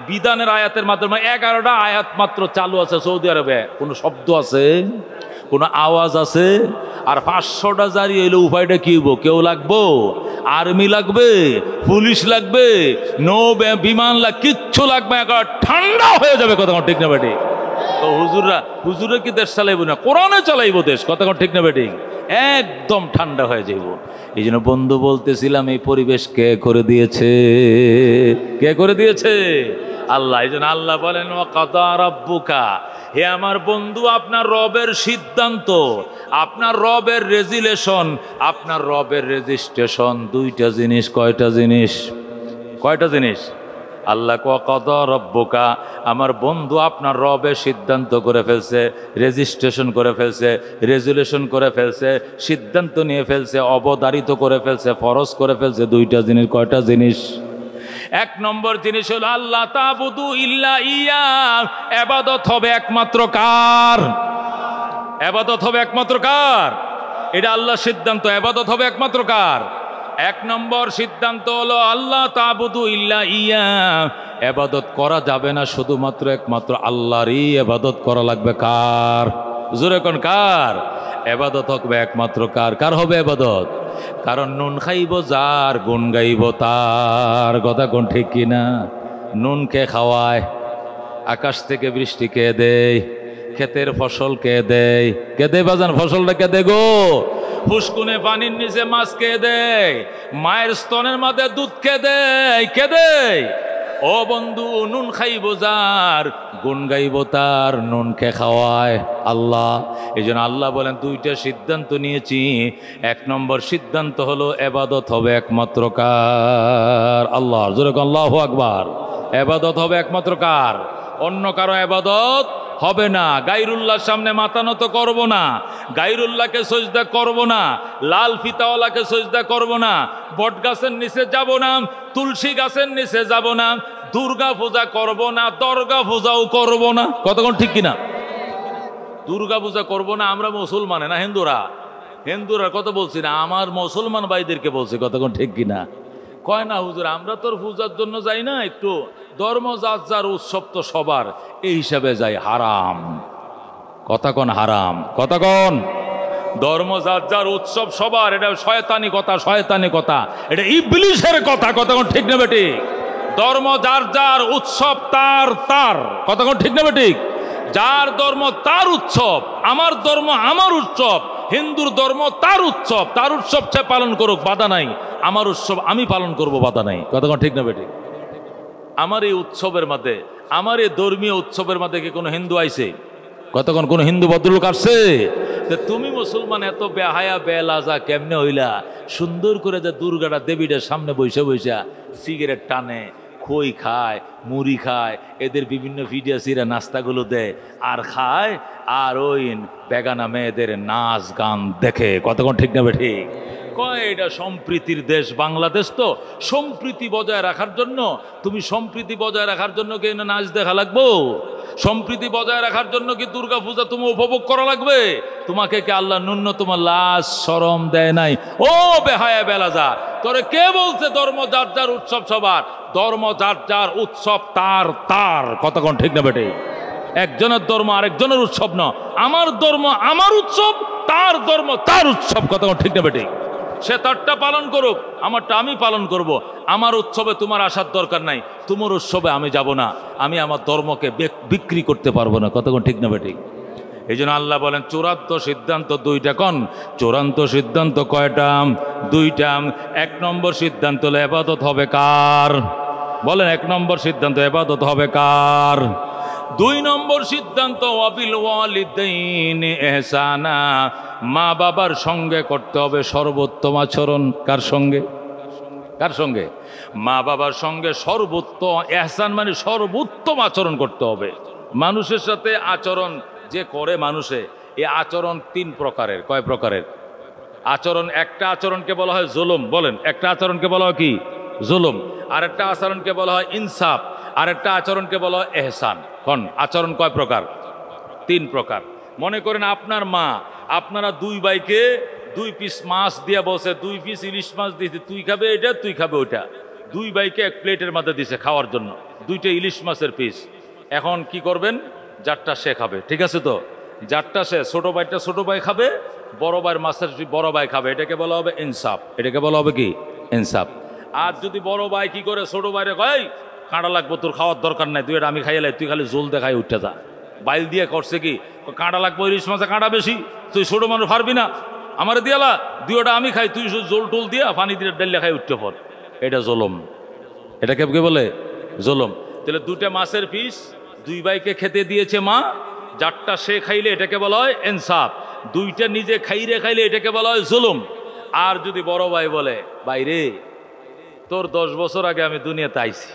বিধানের আয়াতের মাধ্যমে 11টা আয়াত মাত্র চালু আছে সৌদি আরবে। কোনো শব্দ আছে? কোনো আওয়াজ আছে? আর 500টা জারি হইলে উপায়টা কি হইব? কেউ লাগবো? আর্মি লাগবে? পুলিশ লাগবে? নৌ বিমান লাগবে? কিচ্ছু লাগবে, ঠান্ডা হয়ে যাবে। কথা ঠিক না বেটি? ও হুজুরা কি দেশ চালাইব না, কোরআনে চালাইব দেশ। কথা ঠিক না বেঠিক? একদম ঠান্ডা হয়ে যাইব। এই জন্য বন্ধু বলতেছিলাম, এই পরিবেশ কে করে দিয়েছে? কে করে দিয়েছে? আল্লাহ। এই জন্য আল্লাহ বলেন ওয়া কাদা রাব্বুকা, হে আমার বন্ধু, আপনার রবের সিদ্ধান্ত, আপনার রবের রেজুলেশন, আপনার রবের রেজিস্ট্রেশন, দুইটা জিনিস। কয়টা জিনিস? কয়টা জিনিস? আল্লাহ ওয়া কাদা রাব্বুকা, আমার বন্ধু আপনার রবের সিদ্ধান্ত করে ফেলছে, রেজিস্ট্রেশন করে ফেলছে, রেজুলেশন করে ফেলছে, সিদ্ধান্ত নিয়ে ফেলছে, অবধারিত করে ফেলছে, ফরজ করে ফেলছে দুইটা জিনিস। কয়টা জিনিস? এক নম্বর জিনিস হলো আল্লাহ তাবুদু ইল্লা ইয়া, ইবাদত হবে একমাত্র কার? ইবাদত হবে একমাত্র কার? এটা আল্লাহর সিদ্ধান্ত। ইবাদত হবে একমাত্র কার? এক নম্বর সিদ্ধান্ত হলো আল্লাহ তাবুদু ইল্লা ইয়া, ইবাদত করা যাবে না শুধুমাত্র একমাত্র আল্লাহরই ইবাদত করা লাগবে। কার? জোরে কোন কার? ইবাদত হবে একমাত্র কার? কার হবে ইবাদত? কারণ নুন খাইব যার, গুণ গাইব তার। কথা কোন ঠিক কিনা? নুন কে খাওয়ায়? আকাশ থেকে বৃষ্টি কে দেয়? ক্ষেতের ফসল কে দেয়? কে দেয় বাজান? ফসলটা কে দেয় গো? ফুসকুনে পানির নিচে মাছ কে দেয়? মায়ের স্তনের মধ্যে দুধ কে দেয়? কে দেয়? ও বন্ধু, নুন খাইব যার, গুণ গাইব তার। নুন কে খাওয়ায়? আল্লাহ। এই জন্য আল্লাহ বলেন দুইটা সিদ্ধান্ত নিয়েছি। এক নম্বর সিদ্ধান্ত হলো ইবাদত হবে একমাত্র কার? আল্লাহ। জোরে আল্লাহু আকবার। ইবাদত হবে একমাত্র কার? অন্য কারো ইবাদত হবে না। গায়রুল্লাহর সামনে মাথা নত করব না, গায়রুল্লাহকে সজদা করব না, লাল ফিতাওয়ালাকে সজদা করব না, বট গাছের নিচে যাব না, তুলসী গাছের নিচে যাব না, দুর্গা পূজা করব না, দরগা পূজাও করব না। কতক্ষণ ঠিক কিনা? দুর্গা পূজা করব না আমরা মুসলমানে না হিন্দুরা? হিন্দুরা কথা বলছি না, আমার মুসলমান ভাইদেরকে বলছি। কতক্ষণ ঠিক কিনা? কয় না হুজুর আমরা তোর পূজার জন্য যাই না, একটু ধর্ম যার যার উৎসব তো সবার, এই হিসাবে যাই। হারাম। কথা কোন? হারাম। কথা কোন? ধর্ম যার যার উৎসব সবার, এটা শয়তানি কথা, শয়তানি কথা, এটা ইবলিশের কথা। কথা কোন ঠিক না বেঠিক? ধর্ম যার যার, উৎসব তার তার। কথা কোন ঠিক না বেঠিক? যার ধর্ম তার উৎসব, আমার ধর্ম আমার উৎসব, হিন্দুর ধর্ম তার উৎসব, তার উৎসব সে পালন করুক, বাধা নাই। আমার উৎসব আমি পালন করব, বাধা নাই। কথা ঠিক না বেঠিক? আমার এই উৎসবের মধ্যে, আমার এই ধর্মীয় উৎসবের মধ্যে কি কোনো হিন্দু আইছে? কতক্ষণ কোনো হিন্দু ভদ্রলোক আসছে? তুমি মুসলমান এত বেহায়া বেলাজা কেমনে হইলা? সুন্দর করে যে দুর্গাটা দেবীটার সামনে বৈশা বৈশা সিগারেট টানে, খই খায়, মুড়ি খায়, এদের বিভিন্ন ভিডিও সিরা নাস্তাগুলো দেয় আর খায়, আর ওই বেগানা মেয়েদের নাচ গান দেখে। কতক্ষণ ঠিক না ঠিক? কয় এটা সম্প্রীতির দেশ বাংলাদেশ, তো সম্প্রীতি বজায় রাখার জন্য, তুমি সম্প্রীতি বজায় রাখার জন্য কি নাচ দেখা লাগবো? সম্প্রীতি বজায় রাখার জন্য কি দুর্গা পূজা তুমি উপভোগ করা লাগবে? তোমাকে কি আল্লাহ ন্যূনতম লাজ শরম দেয় নাই? ও বেহায়া বেলাজা, তোরে কে বলছে ধর্ম যার যার উৎসব সবার? ধর্ম যার যার উৎসব তার তার। কতক্ষণ ঠিক না বেটে? একজনের ধর্ম আরেকজনের উৎসব না। আমার ধর্ম আমার উৎসব, তার ধর্ম তার উৎসব। কতক্ষণ ঠিক না বেটে? সে তারটা পালন করুক, আমারটা আমি পালন করব। আমার উৎসবে তোমার আসার দরকার নাই, তোমার উৎসবে আমি যাব না। আমি আমার ধর্মকে বিক্রি করতে পারবো না। কতক্ষণ ঠিক না বেঠিক? এই জন্য আল্লাহ বলেন চূড়ান্ত সিদ্ধান্ত দুইটা। কোন চূড়ান্ত সিদ্ধান্ত? কয়টা? দুইটা। এক নম্বর সিদ্ধান্ত হলো ইবাদত হবে কার? বলেন, এক নম্বর সিদ্ধান্ত ইবাদত হবে কার? দুই নম্বর সিদ্ধান্ত ওয়াবিল ওয়ালিদাইনি ইহসানা, মা বাবার সঙ্গে করতে হবে সর্বোত্তম আচরণ। কার সঙ্গে? কার সঙ্গে? মা বাবার সঙ্গে সর্বোত্তম। ইহসান মানে সর্বোত্তম আচরণ করতে হবে। মানুষের সাথে আচরণ যে করে মানুষে, এই আচরণ তিন প্রকারের। কয় প্রকারের আচরণ? একটা আচরণকে বলা হয় জুলুম। বলেন, একটা আচরণকে বলা হয় কি? জুলুম। আর একটা আচরণকে বলা হয় ইনসাফ। আর একটা আচরণকে বলা হয় এহসান। কোন আচরণ কয় প্রকার? তিন প্রকার। মনে করেন আপনার মা আপনারা দুই ভাইকে 2 পিস মাছ দিয়ে বসে, 2 পিস ইলিশ মাছ দিয়েছে, তুই খাবে এটা, তুই খাবে ওইটা। দুই ভাইকে এক প্লেটের মধ্যে দিছে খাওয়ার জন্য, 2টা ইলিশ মাছের পিস। এখন কি করবেন? যারটা সে খাবে, ঠিক আছে তো? যারটা সে, ছোট ভাইটা ছোট ভাই খাবে, বড় ভাইয়ের মাছের বড় ভাই খাবে। এটাকে বলা হবে ইনসাফ। এটাকে বলা হবে কি? ইনসাফ। আর যদি বড় ভাই কি করে ছোট ভাইরে কয় কাঁটা লাগবো, তোর খাওয়ার দরকার নাই, তুই এটা আমি খাইলে, তুই খালি জল দেখাই উঠতে যা, বাইল দিয়ে করছে কি, কাঁটা লাগবে ইলিশ মাছে, কাঁটা বেশি, তুই ছোটো মানুষ পারবি না, আমার দিয়ালা দুইটা আমি খাই, তুই জোল টোল দিয়া পানি দিয়ে ডালিয়া খাই উঠতে পর, এটা জলম। এটাকে কে বলে? জলম। তাহলে দুটা মাছের পিস দুই ভাইকে খেতে দিয়েছে মা, যারটা সে খাইলে এটাকে বলা হয় ইনসাফ, দুইটা নিজে খাইলে এটাকে বলা হয় জুলুম। আর যদি বড় ভাই বলে, বাইরে তোর 10 বছর আগে আমি দুনিয়াতে আইছি,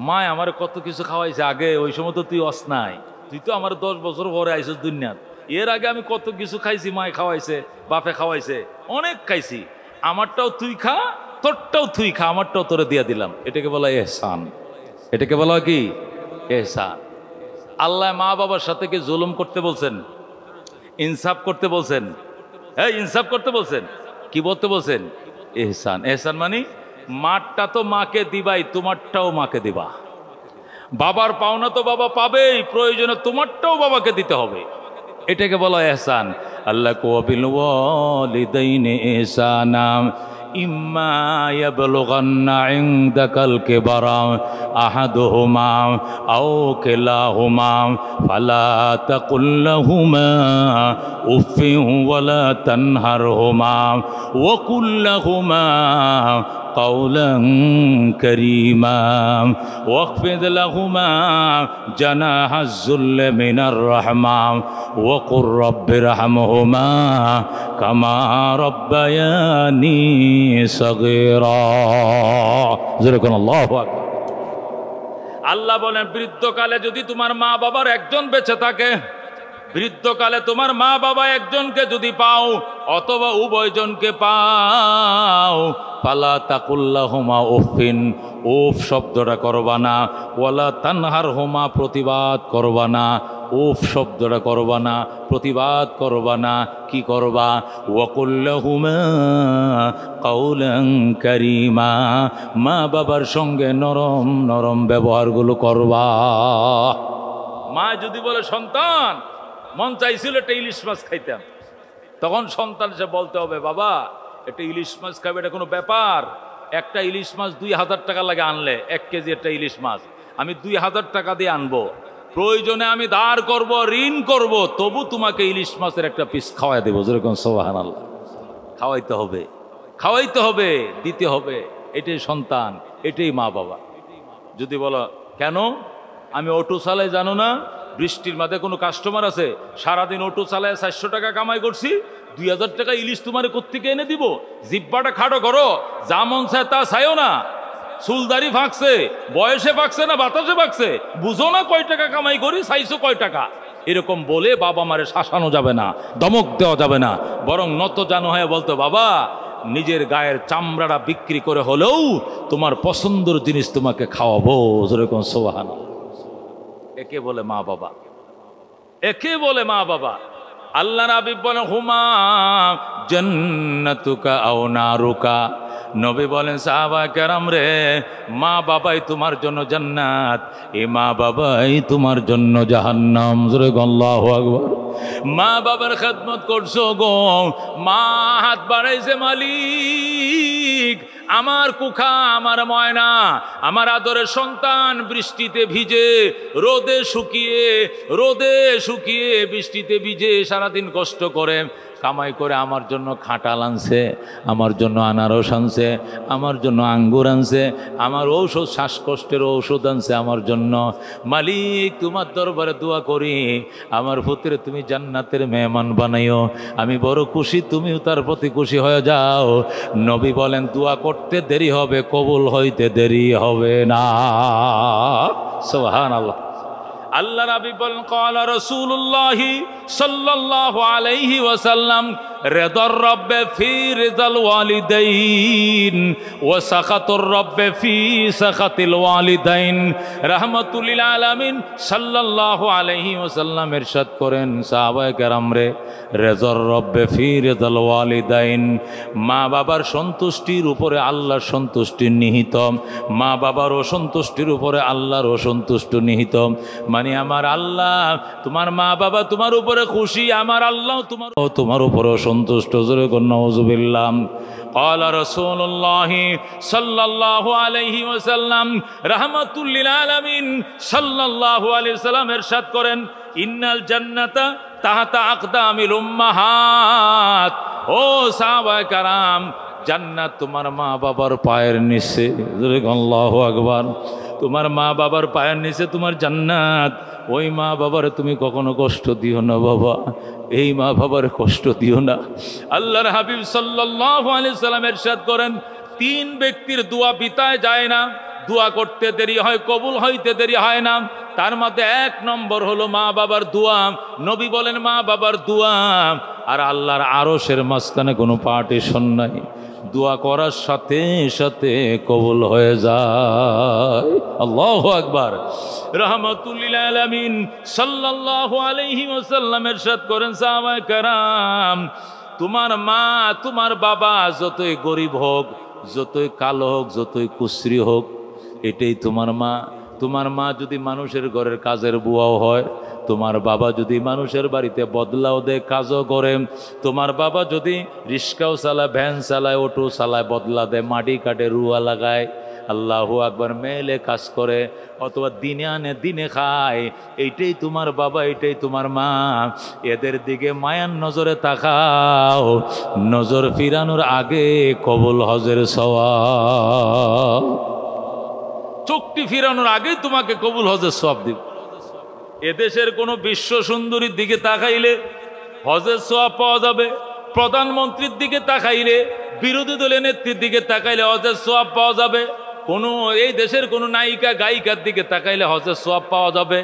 মা আমার কত কিছু খাওয়াইছে আগে, ওই সময় তো তুই অসনাই, তুই তো আমার 10 বছর পরে আইছিস দুনিয়াত, এর আগে আমি কত কিছু খাইছি, মায় খাওয়াইছে, বাপে খাওয়াইছে, অনেক খাইছি, আমারটাও তুই খা, তোরটাও তুই খা, আমারটাও তোরে দিয়ে দিলাম, এটাকে বলা হয় ইহসান। এটাকে বলা হয় কি? ইহসান। আল্লাহ মা বাবার সাথে কি জুলুম করতে বলছেন? ইনসাফ করতে বলছেন? হ্যাঁ, ইনসাফ করতে বলছেন। কি বলতে বলছেন? ইহসান। ইহসান মানে মারটা তো মাকে দিবাই, তোমারটাও মাকে দিবা, বাবার পাওনা তো বাবা পাবেই, প্রয়োজনে তোমারটাও বাবাকে দিতে হবে, এটাকে বলা ইহসান। আল্লাহ কো বিল ওয়ালিদাইনি ইহসানা ইম্মা ইয়াবলুগান্না ইনদাকাল কিবারা আহাদুহুমা আও কিলাহুমা ফালা তাকুল লাহুমা উফিন ওয়ালা তানহারহুমা ওয়া কুল লাহুমা قولا كريما واخفض لهما جناح الذل من الرحمة وقل رب ارحمهما كما ربياني صغيرا جزاكم الله أكبر। আল্লাহ বলেন বৃদ্ধকালে যদি তোমার মা বাবার একজন বেঁচে থাকে, বৃদ্ধকালে তোমার মা বাবা একজনকে যদি পাও অথবা উভয়জনকে পাও, ফালা তাকুল্লাহুমা উফিন, উফ শব্দটা করবা না, ওয়ালা তানহারহুমা, প্রতিবাদ করবা না, উফ শব্দটা করবা না, প্রতিবাদ করবা না, কি করবা? ওয়াকুল্লাহুমা কাউলান কারীমা, মা বাবার সঙ্গে নরম নরম ব্যবহারগুলো করবা। মা যদি বলে সন্তান মন চাইছিল একটা ইলিশ মাছ খাইতাম, তখন সন্তান সে বলতে হবে, বাবা একটা ইলিশ মাছ খাবে, এটা কোনো ব্যাপার? একটা ইলিশ মাছ 2000 টাকা লাগে আনলে, 1 কেজি একটা ইলিশ মাছ আমি 2000 টাকা দিয়ে আনবো, প্রয়োজনে আমি ধার করব, ঋণ করব, তবু তোমাকে ইলিশ মাছের একটা পিস খাওয়াই দেবো। যেরকম সুবহানাল্লাহ, খাওয়াইতে হবে, খাওয়াইতে হবে, দিতে হবে, এটাই সন্তান, এটাই মা বাবা। যদি বলো কেন আমি অটো চালাই, জানো না বৃষ্টির মাঝে কোনো কাস্টমার আছে, সারাদিন অটো চালায় 400 টাকা কামাই করছি, 2000 টাকা ইলিশ তোমার কোত্থেকে এনে দিব? জিব্বাটা খাটো করো, যা মন চায় তা চাইও না, চুলদারি ফাঁকছে, বয়সে ফাঁকছে না বাতাসে ফাঁকছে, বুঝো না কয় টাকা কামাই করি, চাইছো কয় টাকা, এরকম বলে বাবা মারে শাসানো যাবে না, ধমক দেওয়া যাবে না, বরং নত জানো হয়ে বলতো, বাবা নিজের গায়ের চামড়াটা বিক্রি করে হলেও তোমার পছন্দের জিনিস তোমাকে খাওয়াবো। যেরকম সুবহানাল্লাহ, একে বলে মা বাবা, একে বলে মা বাবা। আল্লাহ নবী বলেন হুমা জান্নাতুকা আও নারুকা, নবী বলেন সাহাবা কেরাম রে, মা বাবাই তোমার জন্য জান্নাত, এ মা বাবাই তোমার জন্য জাহান্নাম। জোরে আল্লাহু আকবার। মা বাবার খেদমত করছো গো, মা হাত বাড়াইছে, মালিক আমার কুখা, আমার ময়না, আমার আদরের সন্তান বৃষ্টিতে ভিজে, রোদে শুকিয়ে বৃষ্টিতে ভিজে সারাদিন কষ্ট করে কামাই করে আমার জন্য খাঁটাল আনছে, আমার জন্য আনারস আনছে, আমার জন্য আঙ্গুর আনছে, আমার ঔষধ, শ্বাসকষ্টের ঔষধ আনছে আমার জন্য। মালিক তোমার দরবারে দোয়া করি, আমার পুত্রে তুমি জান্নাতের মেহমান বানাইও, আমি বড় খুশি, তুমিও তার প্রতি খুশি হয়ে যাও। নবী বলেন দোয়া করতে দেরি হবে, কবুল হইতে দেরি হবে না। সুবহানাল্লাহ। আল্লাহ নবী বলেন ক্বালা রাসূলুল্লাহ সাল্লাল্লাহু আলাইহি ওয়াসাল্লাম রিদার রাব্বি ফি রিদাল ওয়ালিদাইন ওয়া সাখাতুর রাব্বি ফি সাখাতিল ওয়ালিদাইন। রাহমাতুল লিল আলামিন সাল্লাল্লাহু আলাইহি ওয়াসাল্লাম ইরশাদ করেন, সাহাবায়ে কেরাম রে, রিদার রাব্বি ফি রিদাল ওয়ালিদাইন, মা বাবার সন্তুষ্টির উপরে আল্লাহর সন্তুষ্টি নিহিত, মা বাবার অসন্তুষ্টির উপরে আল্লাহর অসন্তুষ্ট নিহিত। মানে আমার আল্লাহ, তোমার মা বাবা তোমার উপরে খুশি, আমার আল্লাহ তোমার উপরে অসন্তুষ্ট। জোরে কোন নাউযুবিল্লাহ। ক্বালা রাসূলুল্লাহ সাল্লাল্লাহু আলাইহি ওয়াসাল্লাম, রাহমাতুল লিল আলামিন সাল্লাল্লাহু আলাইহি ওয়াসাল্লাম ইরশাদ করেন, ইন্নাল জান্নাতা তাহাতা আকদামিল উম্মাহাত। ও সাহাবায়ে কারাম, জান্নাত তোমার মা বাবার পায়ের নিচে। আল্লাহু আকবার। তোমার মা বাবার পায়ের নিচে তোমার জান্নাত। ওই মা বাবার তুমি কখনো কষ্ট দিও না বাবা, এই মা বাবার কষ্ট দিও না। আল্লাহর হাবিব সাল্লাল্লাহু আলাইহি সাল্লাম ইরশাদ করেন, তিন ব্যক্তির দোয়া বিতায় যায় না, দোয়া করতে দেরি হয়, কবুল হইতে দেরি হয় না। তার মধ্যে এক নম্বর হলো মা বাবার দোয়া। নবী বলেন মা বাবার দোয়া আর আল্লাহর আরশের মাঝখানে কোনো পার্টিশন নাই, দোয়া করার সাথে সাথে কবুল হয়ে যায়। আল্লাহু আকবার। রাহমাতুল লিল আলামিন সাল্লাল্লাহু আলাইহি ওয়াসাল্লাম ইরশাদ করেন, সাহাবায়ে কেরাম, তোমার মা তোমার বাবা যতই গরিব হোক, যতই কালো হোক, যতই কুশ্রী হোক, এটাই তোমার মা। তোমার মা যদি মানুষের ঘরের কাজের বুয়াও হয়, তোমার বাবা যদি মানুষের বাড়িতে বদলাও দেয়, কাজও করে, তোমার বাবা যদি রিক্সাও চালায়, ভ্যান চালায়, অটো চালায়, বদলা দেয়, মাটি কাটে, রুয়া লাগায়, আল্লাহু আকবার, মেলে কাজ করে, অথবা দিনে আনে দিনে খায়, এইটাই তোমার বাবা, এইটাই তোমার মা। এদের দিকে মায়ার নজরে তাকাও, নজর ফিরানোর আগে কবুল হজের সওয়াব। চোখটি ফিরানোর আগেই তোমাকে কবুল হজের সওয়াব দিব। এদেশের কোনো বিশ্ব সুন্দরীর দিকে তাকাইলে হজের সওয়াব পাওয়া যাবে, প্রধানমন্ত্রীর দিকে তাকাইলে, বিরোধী দলের নেত্রীর দিকে তাকাইলে হজের সওয়াব পাওয়া যাবে, কোনো এই দেশের কোনো নায়িকা গায়িকার দিকে তাকাইলে হজের সওয়াব পাওয়া যাবে,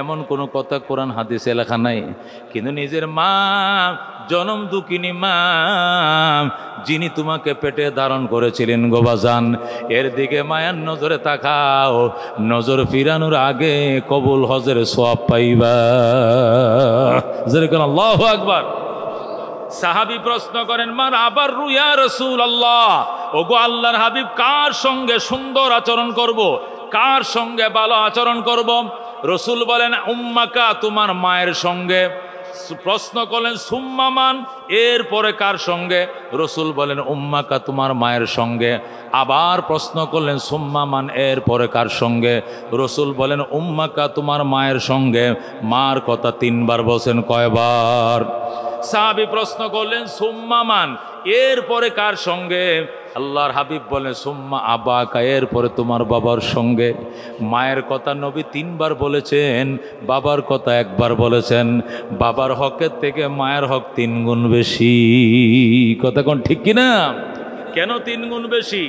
এমন কোনো কথা কোরআন হাদিসে লেখা নাই। কিন্তু নিজের মা, জনম দুঃখিনী মা, যিনি তোমাকে পেটে ধারণ করেছিলেন গো বাজান, এর দিকে মায়ার নজরে তাকাও, নজর ফিরানোর আগে কবুল হজের সওয়াব পাইবা। যেরকম আল্লাহু আকবার। সাহাবী প্রশ্ন করেন, মান আবার ইয়া রাসূলুল্লাহ, ওগো আল্লাহর হাবিব, কার সঙ্গে সুন্দর আচরণ করব, কার সঙ্গে ভালো আচরণ করব? রসুল বলেন উম্মাকা, তোমার মায়ের সঙ্গে। প্রশ্ন করলেন সুম্মামান, এরপরে কার সঙ্গে? রসুল বলেন উম্মাকা, তোমার মায়ের সঙ্গে। আবার প্রশ্ন করলেন সুম্মামান, এরপরে কার সঙ্গে? রসুল বলেন উম্মাকা, তোমার মায়ের সঙ্গে। মার কথা তিনবার বলছেন, কয়বার? সাহাবী প্রশ্ন করলেন সুম্মামান, এরপরে কার সঙ্গে? আল্লাহর হাবিব বলেন সুম্মা আবাকা, এরপরে তোমার বাবার সঙ্গে। মায়ের কথা নবী তিনবার বলেছেন, বাবার কথা একবার বলেছেন। বাবার হকের থেকে মায়ের হক 3 গুণ বেশি। কথা কোন ঠিক কিনা? কেন 3 গুণ বেশি?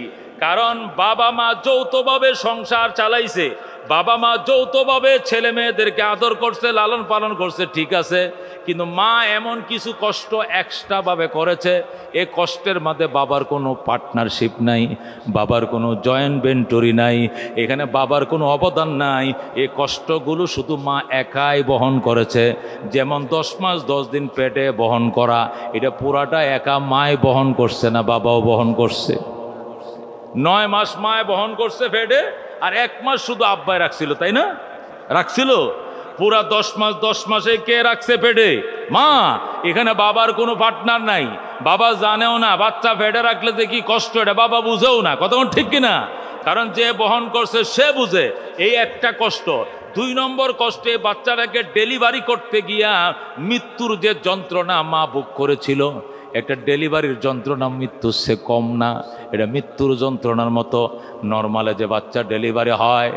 কারণ বাবা মা যৌথভাবে সংসার চালাইছে, বাবা মা যৌথভাবে ছেলে মেয়েদেরকে আদর করছে, লালন পালন করছে, ঠিক আছে, কিন্তু মা এমন কিছু কষ্ট এক্সট্রাভাবে করেছে, এ কষ্টের মধ্যে বাবার কোনো পার্টনারশিপ নাই, বাবার কোনো জয়েন্ট ভেঞ্চুরি নাই, এখানে বাবার কোনো অবদান নাই। এই কষ্টগুলো শুধু মা একাই বহন করেছে। যেমন 10 মাস 10 দিন পেটে বহন করা, এটা পুরাটা একা মায় বহন করছে না, বাবাও বহন করছে। 9 মাস মায় বহন করছে পেটে, আর 1 মাস শুধু আব্বাই রাখছিল, তাই না? রাখছিল। পুরা 10 মাস 10 মাসে কে রাখছে পেটে? মা। এখানে বাবার কোনো পার্টনার নাই, বাবা জানেও না বাচ্চা পেটে রাখলে যে কি কষ্ট, এটা বাবা বুঝেও না। কথা ঠিক কিনা? কারণ যে বহন করছে সে বুঝে এই একটা কষ্ট। 2 নম্বর কষ্টে বাচ্চাটাকে ডেলিভারি করতে গিয়া মৃত্যুর যে যন্ত্রণা মা বুক করেছিল, একটা ডেলিভারির যন্ত্রণা মৃত্যুর সে কম না, এটা মৃত্যুর যন্ত্রণার মতো। নর্মালে যে বাচ্চা ডেলিভারি হয়,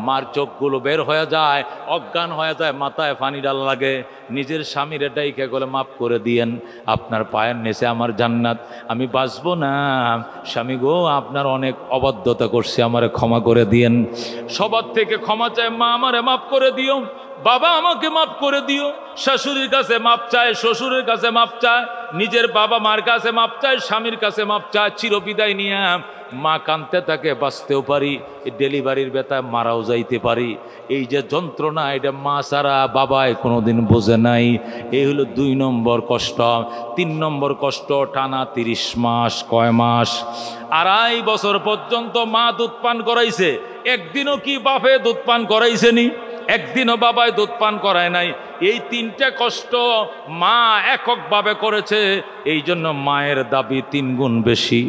মার চোখগুলো বের হয়ে যায়, অজ্ঞান হয়ে যায়, মাথায় পানি ডাল লাগে, নিজের স্বামীর ডাইকে বলে মাফ করে দিয়েন, আপনার পায়ের নিচে আমার জান্নাত, আমি বাঁচবো না, স্বামী গো আপনার অনেক অবাধ্যতা করছি, আমারে ক্ষমা করে দিয়েন। সবার থেকে ক্ষমা চায়, মা আমারে মাফ করে দিও, বাবা আমাকে মাফ করে দিও। শাশুড়ির কাছে মাপ চায়, শ্বশুরের কাছে মাপ চায়, নিজের বাবা মার কাছে মাপ চায়, স্বামীর কাছে মাপ চায়। চিরবিদায় নিয়ে মা কাঁদতে থাকে, বাঁচতেও পারি, ডেলিভারির ব্যথায় মারাও যাইতে পারি। এই যে যন্ত্রণা, এটা মা ছাড়া বাবায় কোনোদিন বোঝে নাই। এই হলো 2 নম্বর কষ্ট। 3 নম্বর কষ্ট, টানা 30 মাস, কয় মাস? 2.5 বছর পর্যন্ত মা দুধ পান করাইছে। একদিনও কি বাপে দুধ পান করাইছে নি? একদিনও বাবায় দুধ পান করায় নাই। এই 3টা কষ্ট মা এককভাবে করেছে। এই জন্য মায়ের দাবি 3 গুণ বেশি,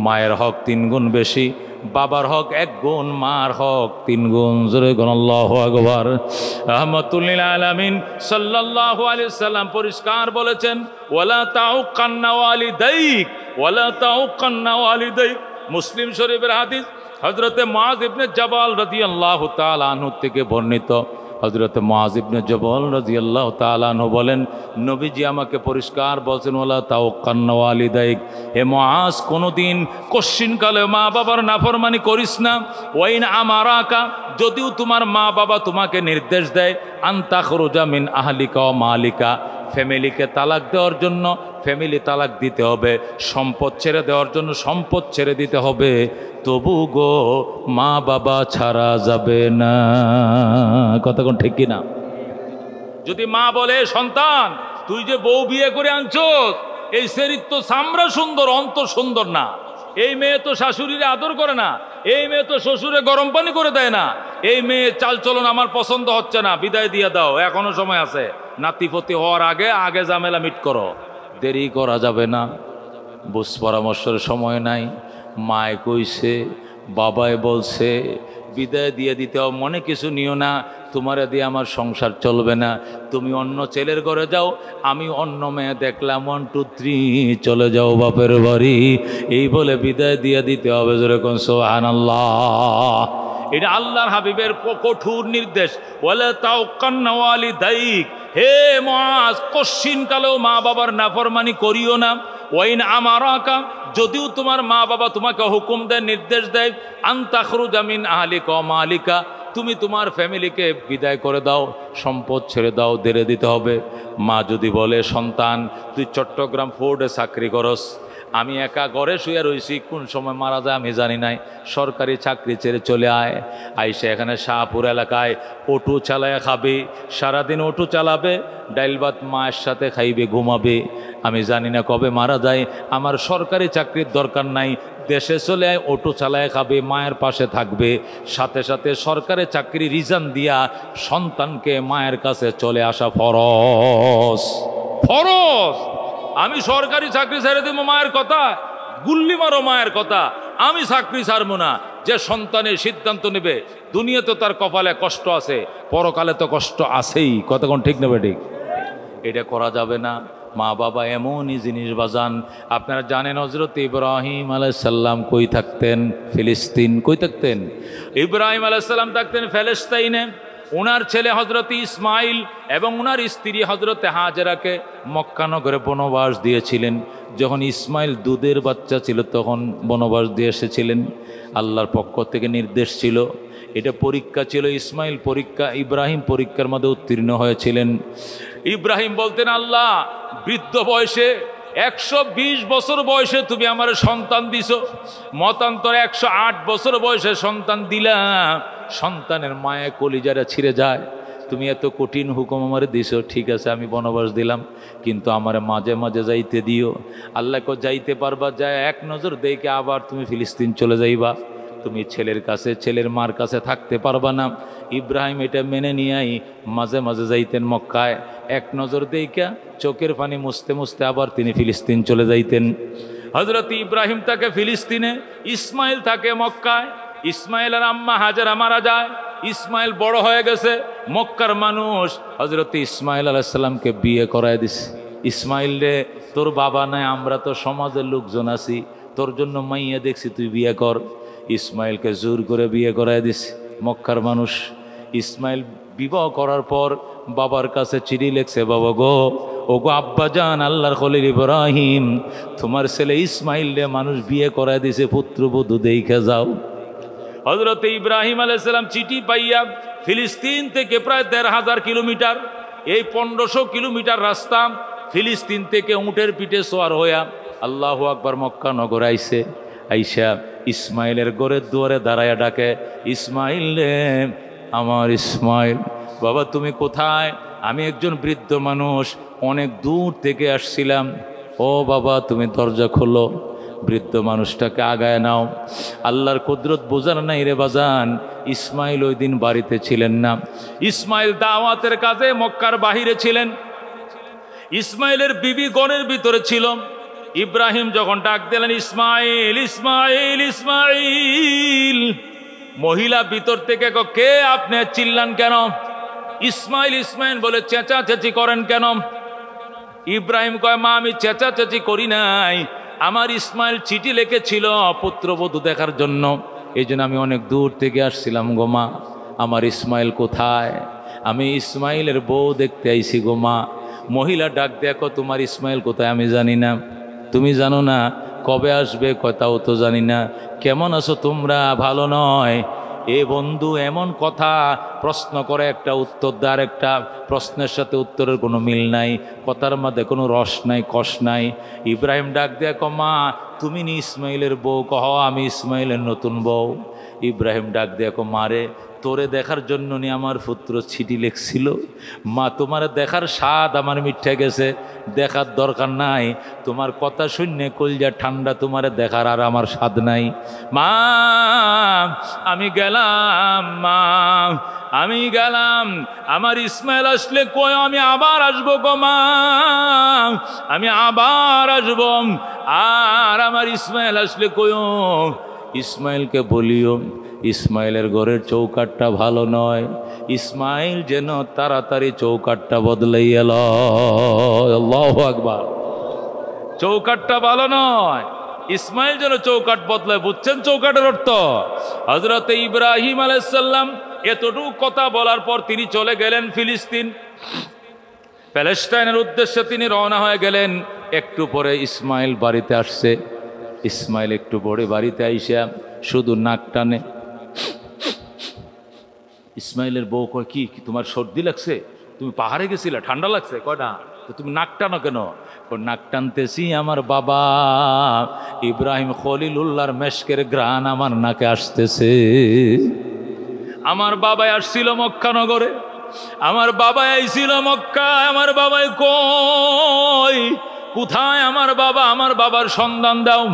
মায়ের হক 3 গুণ বেশি। বাবার হক 1 গুণ, মার হক 3 গুণ। জোরে কোন আল্লাহু আকবার। রাহমাতুল লিল আলামিন সাল্লাল্লাহু আলাইহি সাল্লাম পরিষ্কার বলেছেন, ওয়ালা তাউকান্না ওয়ালিদাইক, ওয়ালা তাউকান্না ওয়ালিদাইক। মুসলিম শরীফের হাদিস, হযরতে মুআয ইবনে জাবাল রাদিয়াল্লাহু তাআলা আনহু থেকে বর্ণিত। হযরতে মুআয ইবনে জাবাল রাদিয়াল্লাহু তাআলা আনহু বলেন, নবীজি আমাকে পরিষ্কার বলছেন, ওয়ালা তাউকান্না ওয়ালিদাইক, হে মুআয কোনোদিন কশ্চিনকালে মা বাবার নাফরমানি করিস না। ওয়াইন আমারাকা, যদিও তোমার মা বাবা তোমাকে নির্দেশ দেয়, আনতা খুরুজা মিন আহলিকা ওয়া মালিকা, ফ্যামিলিকে তালাক দেওয়ার জন্য ফ্যামিলি তালাক দিতে হবে, সম্পদ ছেড়ে দেওয়ার জন্য সম্পদ ছেড়ে দিতে হবে, তবু গো মা বাবা ছাড়া যাবে না। কথা কোন ঠিক কিনা? যদি মা বলে, সন্তান তুই যে বউ বিয়ে করে আনছস, এই শরীর তো চামড়া সুন্দর, অন্তর সুন্দর না, এই মেয়ে তো শাশুড়িরে আদর করে না, এই মেয়ে তো শ্বশুরে গরম পানি করে দেয় না, এই মেয়ে চালচলন আমার পছন্দ হচ্ছে না, বিদায় দিয়ে দাও, এখনো সময় আছে, নাতিপতি হওয়ার আগে আগে ঝামেলা মিট করো, দেরি করা যাবে না। বুঝ পরামর্শের সময় নাই। মায় কইছে, বাবায় বলছে, বিদায় দিয়ে দিতে হবে, মনে কিছু নিও না, তোমারে দিয়ে আমার সংসার চলবে না, তুমি অন্য ছেলের ঘরে যাও, আমি অন্য মেয়ে দেখলাম, 1 2 3 চলে যাও বাপের বাড়ি, এই বলে বিদায় দিয়ে দিতে হবে। যেরকম সুবহানাল্লাহ, এটা আল্লাহর হাবিবের কঠোর নির্দেশ। ওয়ালা তাউকান্না ওয়ালিদাইক, হে মুআয কশ্চিন কালেও মা বাবার নাফরমানি করিও না। ওয়াইন আমারাকা, যদিও তোমার মা বাবা তোমাকে হুকুম দেয়, নির্দেশ দেয়, আনতা খুরুজা মিন আহলিকা ওয়া মালিকা, তুমি তোমার ফ্যামিলিকে বিদায় করে দাও, সম্পদ ছেড়ে দাও, দেরে দিতে হবে। মা যদি বলে, সন্তান তুই চট্টগ্রাম ফোর্ডে চাকরি করস, আমি একা ঘরে শুয়ে রয়েছি, কোন সময় মারা যায় আমি জানি নাই, সরকারি চাকরি ছেড়ে চলে আয়, আইসে এখানে শাহপুর এলাকায় অটো চালায় খাবে, সারাদিন অটো চালাবে, ডাইল ভাত মায়ের সাথে খাইবে, ঘুমাবে, আমি জানি না কবে মারা যায়, আমার সরকারি চাকরির দরকার নাই, দেশে চলে আয়, অটো চালায় খাবে, মায়ের পাশে থাকবে, সাথে সাথে সরকারি চাকরি রিজাইন দিয়া সন্তানকে মায়ের কাছে চলে আসা ফরজ। ফরজ। আমি সরকারি চাকরি ছেড়ে দেবো মায়ের কথা, গুল্লি মারো মায়ের কথা, আমি চাকরি ছাড়বো না। যে সন্তানের সিদ্ধান্ত নেবে, দুনিয়াতে তার কপালে কষ্ট আছে, পরকালে তো কষ্ট আছেই। কতক্ষণ ঠিক নেবে ঠিক? এটা করা যাবে না। মা বাবা এমনই জিনিস বাজান, আপনারা জানেন হযরত ইব্রাহিম আলাইহিস সালাম কই থাকতেন? ফিলিস্তিন। কই থাকতেন? ইব্রাহিম আলাইহিস সালাম থাকতেন ফিলিস্তিনে। ওনার ছেলে হযরত ইসমাইল এবং ওনার স্ত্রী হযরত হাজেরাকে মক্কা নগরে বনবাস দিয়েছিলেন। যখন ইসমাইল দুধের বাচ্চা ছিল তখন বনবাস দিয়ে এসেছিলেন। আল্লাহর পক্ষ থেকে নির্দেশ ছিল, এটা পরীক্ষা ছিল, ইসমাইল পরীক্ষা, ইব্রাহিম পরীক্ষার মধ্যে উত্তীর্ণ হয়েছিলেন। ইব্রাহিম বলতেন, আল্লাহ বৃদ্ধ বয়সে 120 বছর বয়সে তুমি আমার সন্তান দিছো, মতান্তরে 108 বছর বয়সে সন্তান দিলা, সন্তানের মায়ে কলিজারা ছিঁড়ে যায়, তুমি এত কঠিন হুকুম আমার দিছো, ঠিক আছে আমি বনবাস দিলাম, কিন্তু আমার মাঝে মাঝে যাইতে দিও। আল্লাহকে যাইতে পারবা, যায় এক নজর দেখে আবার তুমি ফিলিস্তিন চলে যাইবা, তুমি ছেলের কাছে, ছেলের মার কাছে থাকতে পারবা না। ইব্রাহিম এটা মেনে নিয়েই মাঝে মাঝে যাইতেন মক্কায়, এক নজর দেখা চোখের পানি মুছতে মুছতে আবার তিনি ফিলিস্তিন চলে যাইতেন। হযরত ইব্রাহিম থাকে ফিলিস্তিনে, ইসমাইল থাকে মক্কায়। ইসমাইলের আম্মা হাজেরা মারা যায়, ইসমাইল বড় হয়ে গেছে, মক্কার মানুষ হযরত ইসমাইল আলাইহিস সালামকে বিয়ে করায় দিছে। ইসমাইল রে, তোর বাবা নাই, আমরা তো সমাজের লোকজন আছি, তোর জন্য মাইয়া দেখছি, তুই বিয়ে কর। ইসমাইলকে জোর করে বিয়ে করায় দিছে মক্কার মানুষ। ইসমাইল বিবাহ করার পর বাবার কাছে চিঠি লেখছে, বাবা গো, ও গো আব্বাজান, আল্লাহর খলিল ইব্রাহিম, তোমার ছেলে ইসমাইল রে মানুষ বিয়ে করায় দিছে, পুত্রবধূ দেখে যাও। হযরত ইব্রাহিম আলাইহিস সালাম চিঠি পাইয়া ফিলিস্তিন থেকে প্রায় ১,৫০০ কিলোমিটার, এই ১৫০০ কিলোমিটার রাস্তা ফিলিস্তিন থেকে উটের পিঠে সোয়ার হইয়া আল্লাহু আকবার মক্কা নগর আইছে। আইসা ইসমাইলের ঘরের দুয়ারে দাঁড়াইয়া ডাকে, ইসমাইল রে, আমার ইসমাইল, বাবা তুমি কোথায়? আমি একজন বৃদ্ধ মানুষ, অনেক দূর থেকে আসছিলাম। ও বাবা তুমি দরজা খোলো। বৃদ্ধ মানুষটাকে আগায় নাও। আল্লাহর কুদরত বোঝার নাই রে বাজান, ইসমাইল ওই দিন বাড়িতে ছিলেন না। ইসমাইল দাওয়াতের কাজে মক্কার বাহিরে ছিলেন। ইসমাইলের বিবি গণের ভিতরে ছিল। ইব্রাহিম যখন ডাক দিলেন ইসমাইল ইসমাইল ইসমাইল, মহিলা ভিতর থেকে কে আপনি চিল্লান কেন? ইসমাইল ইসমাইল বলে চেঁচাচেঁচি করেন কেন? ইব্রাহিম কয় মা আমি চেঁচাচেঁচি করি নাই, আমার ইসমাইল চিঠি লিখেছিল পুত্রবধূ দেখার জন্য, এই জন্য আমি অনেক দূর থেকে আসছিলাম গো মা। আমার ইসমাইল কোথায়? আমি ইসমাইলের বউ দেখতে আইছি গো মা। মহিলা ডাক দেখো তোমার ইসমাইল কোথায়? আমি জানি না। তুমি জানো না? কবে আসবে? কথাও তো জানি না। কেমন আছো তোমরা? ভালো নয়। এ বন্ধু এমন কথা প্রশ্ন করে একটা উত্তর দেওয়ার, একটা প্রশ্নের সাথে উত্তরের কোনো মিল নাই, কথার মধ্যে কোনো রস নাই, কষ নাই। ইব্রাহিম ডাক দেখো মা তুমি নি ইসমাইলের বউ? কহ আমি ইসমাইলের নতুন বউ। ইব্রাহিম ডাক দেখো মারে তোরে দেখার জন্য নি আমার পুত্র চিঠি লিখছিল। মা তোমার দেখার স্বাদ আমার মিঠে গেছে, দেখার দরকার নাই। তোমার কথা শুনে কলজা ঠান্ডা, তোমারে দেখার আর আমার স্বাদ নাই। মা আমি গেলাম, মা আমি গেলাম। আমার ইসমাইল আসলে কই আমি আবার আসবো গো মা, আমি আবার আসবো। আর আমার ইসমাইল আসলে কইও ইসমাইলকে বলিও ইসমাইলের ঘরের চৌকাটটা ভালো নয়, ইসমাইল যেন তাড়াতাড়ি চৌকাটটা বদলাই এল। আল্লাহু আকবার। চৌকাটটা ভালো নয়, ইসমাইল যেন চৌকাট বদলায়। বুঝছেন চৌকাটের অর্থ? হযরত ইব্রাহিম আলাইহিস সালাম এতটুকু কথা বলার পর তিনি চলে গেলেন ফিলিস্তিন, প্যালেস্টাইনের উদ্দেশ্যে তিনি রওনা হয়ে গেলেন। একটু পরে ইসমাইল বাড়িতে আসছে। ইসমাইল একটু পরে বাড়িতে আইসা শুধু নাক টানে। ইসমাইলের বউ কয় কি তোমার সর্দি লাগছে? তুমি পাহাড়ে গেছিলে, ঠান্ডা লাগছে? কয় না। তো তুমি নাক টানো কেন? নাক টানতেছি আমার বাবা ইব্রাহিম খলিলুল্লাহর মেশকের ঘ্রাণ আমার নাকে আসতেছে। আমার বাবাই আসছিল মক্কা নগরে, আমার বাবাই আইছিল মক্কায়। আমার বাবাই কই? কোথায় আমার বাবা? আমার বাবার সন্ধান দাও।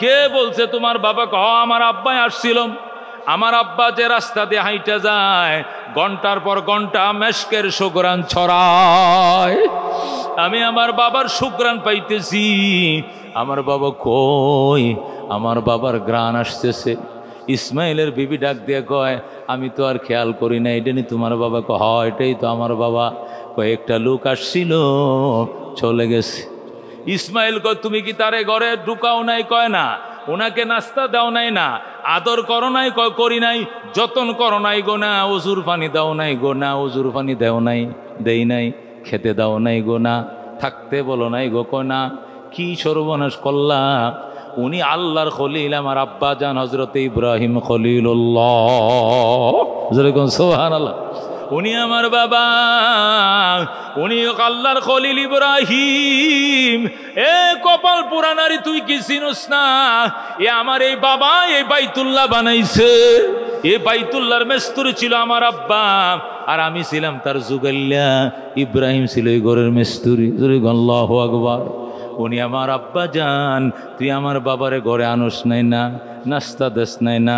কে বলছে তোমার বাবা? কহ আমার আব্বাই আসছিল। আমার আব্বা যে রাস্তা দিয়ে হাইটা যায় ঘন্টার পর ঘন্টা মেশকের সুঘ্রাণ ছড়ায়, আমি আমার বাবার সুঘ্রাণ পাইতেছি। আমার বাবা কই? আমার বাবার ঘ্রাণ আসতেছে। ইসমাইলের বিবি ডাক দিয়ে কয় আমি তো আর খেয়াল করি না, এটা নি তোমার বাবা? কয় হয় এটাই তো আমার বাবা। কয়েকটা লোক আসছিল চলে গেছে। ইসমাইল কয় তুমি কি তারে ঘরে ঢুকাও নাই? কয় না। ওনাকে নাস্তা দাও নাই? না। আদর করো নাই? কয় করি নাই। যতন করো নাই গো? না। ওজুর পানি দাও নাই গো? না। ওজুর পানি দেও নাই, দেই নাই। খেতে দাও নাই গো? না। থাকতে বলো নাই গো? কয় না। কি সর্বনাশ করলা! উনি আল্লাহর খলিল, আমার আব্বা জান হযরত ইব্রাহিম খলিলুল্লাহ, যেরকম সুবহানাল্লাহ। উনি আমার বাবা, উনি আল্লাহর খলিল ইব্রাহিম। এ কপাল পুরানারি তুই কি চিনস না? এ আমার এই বাবা এই বাইতুল্লাহ বানাইছে। এ বাইতুল্লাহর মেস্তুরি ছিল আমার আব্বা, আর আমি ছিলাম তার জুগাল্লা। ইব্রাহিম ছিল এই ঘরের মেস্তুরি। আল্লাহু আকবার। উনি আমার আব্বা জান, তুই আমার বাবারে ঘরে আনস নাই না, নাস্তা দেস নাই না,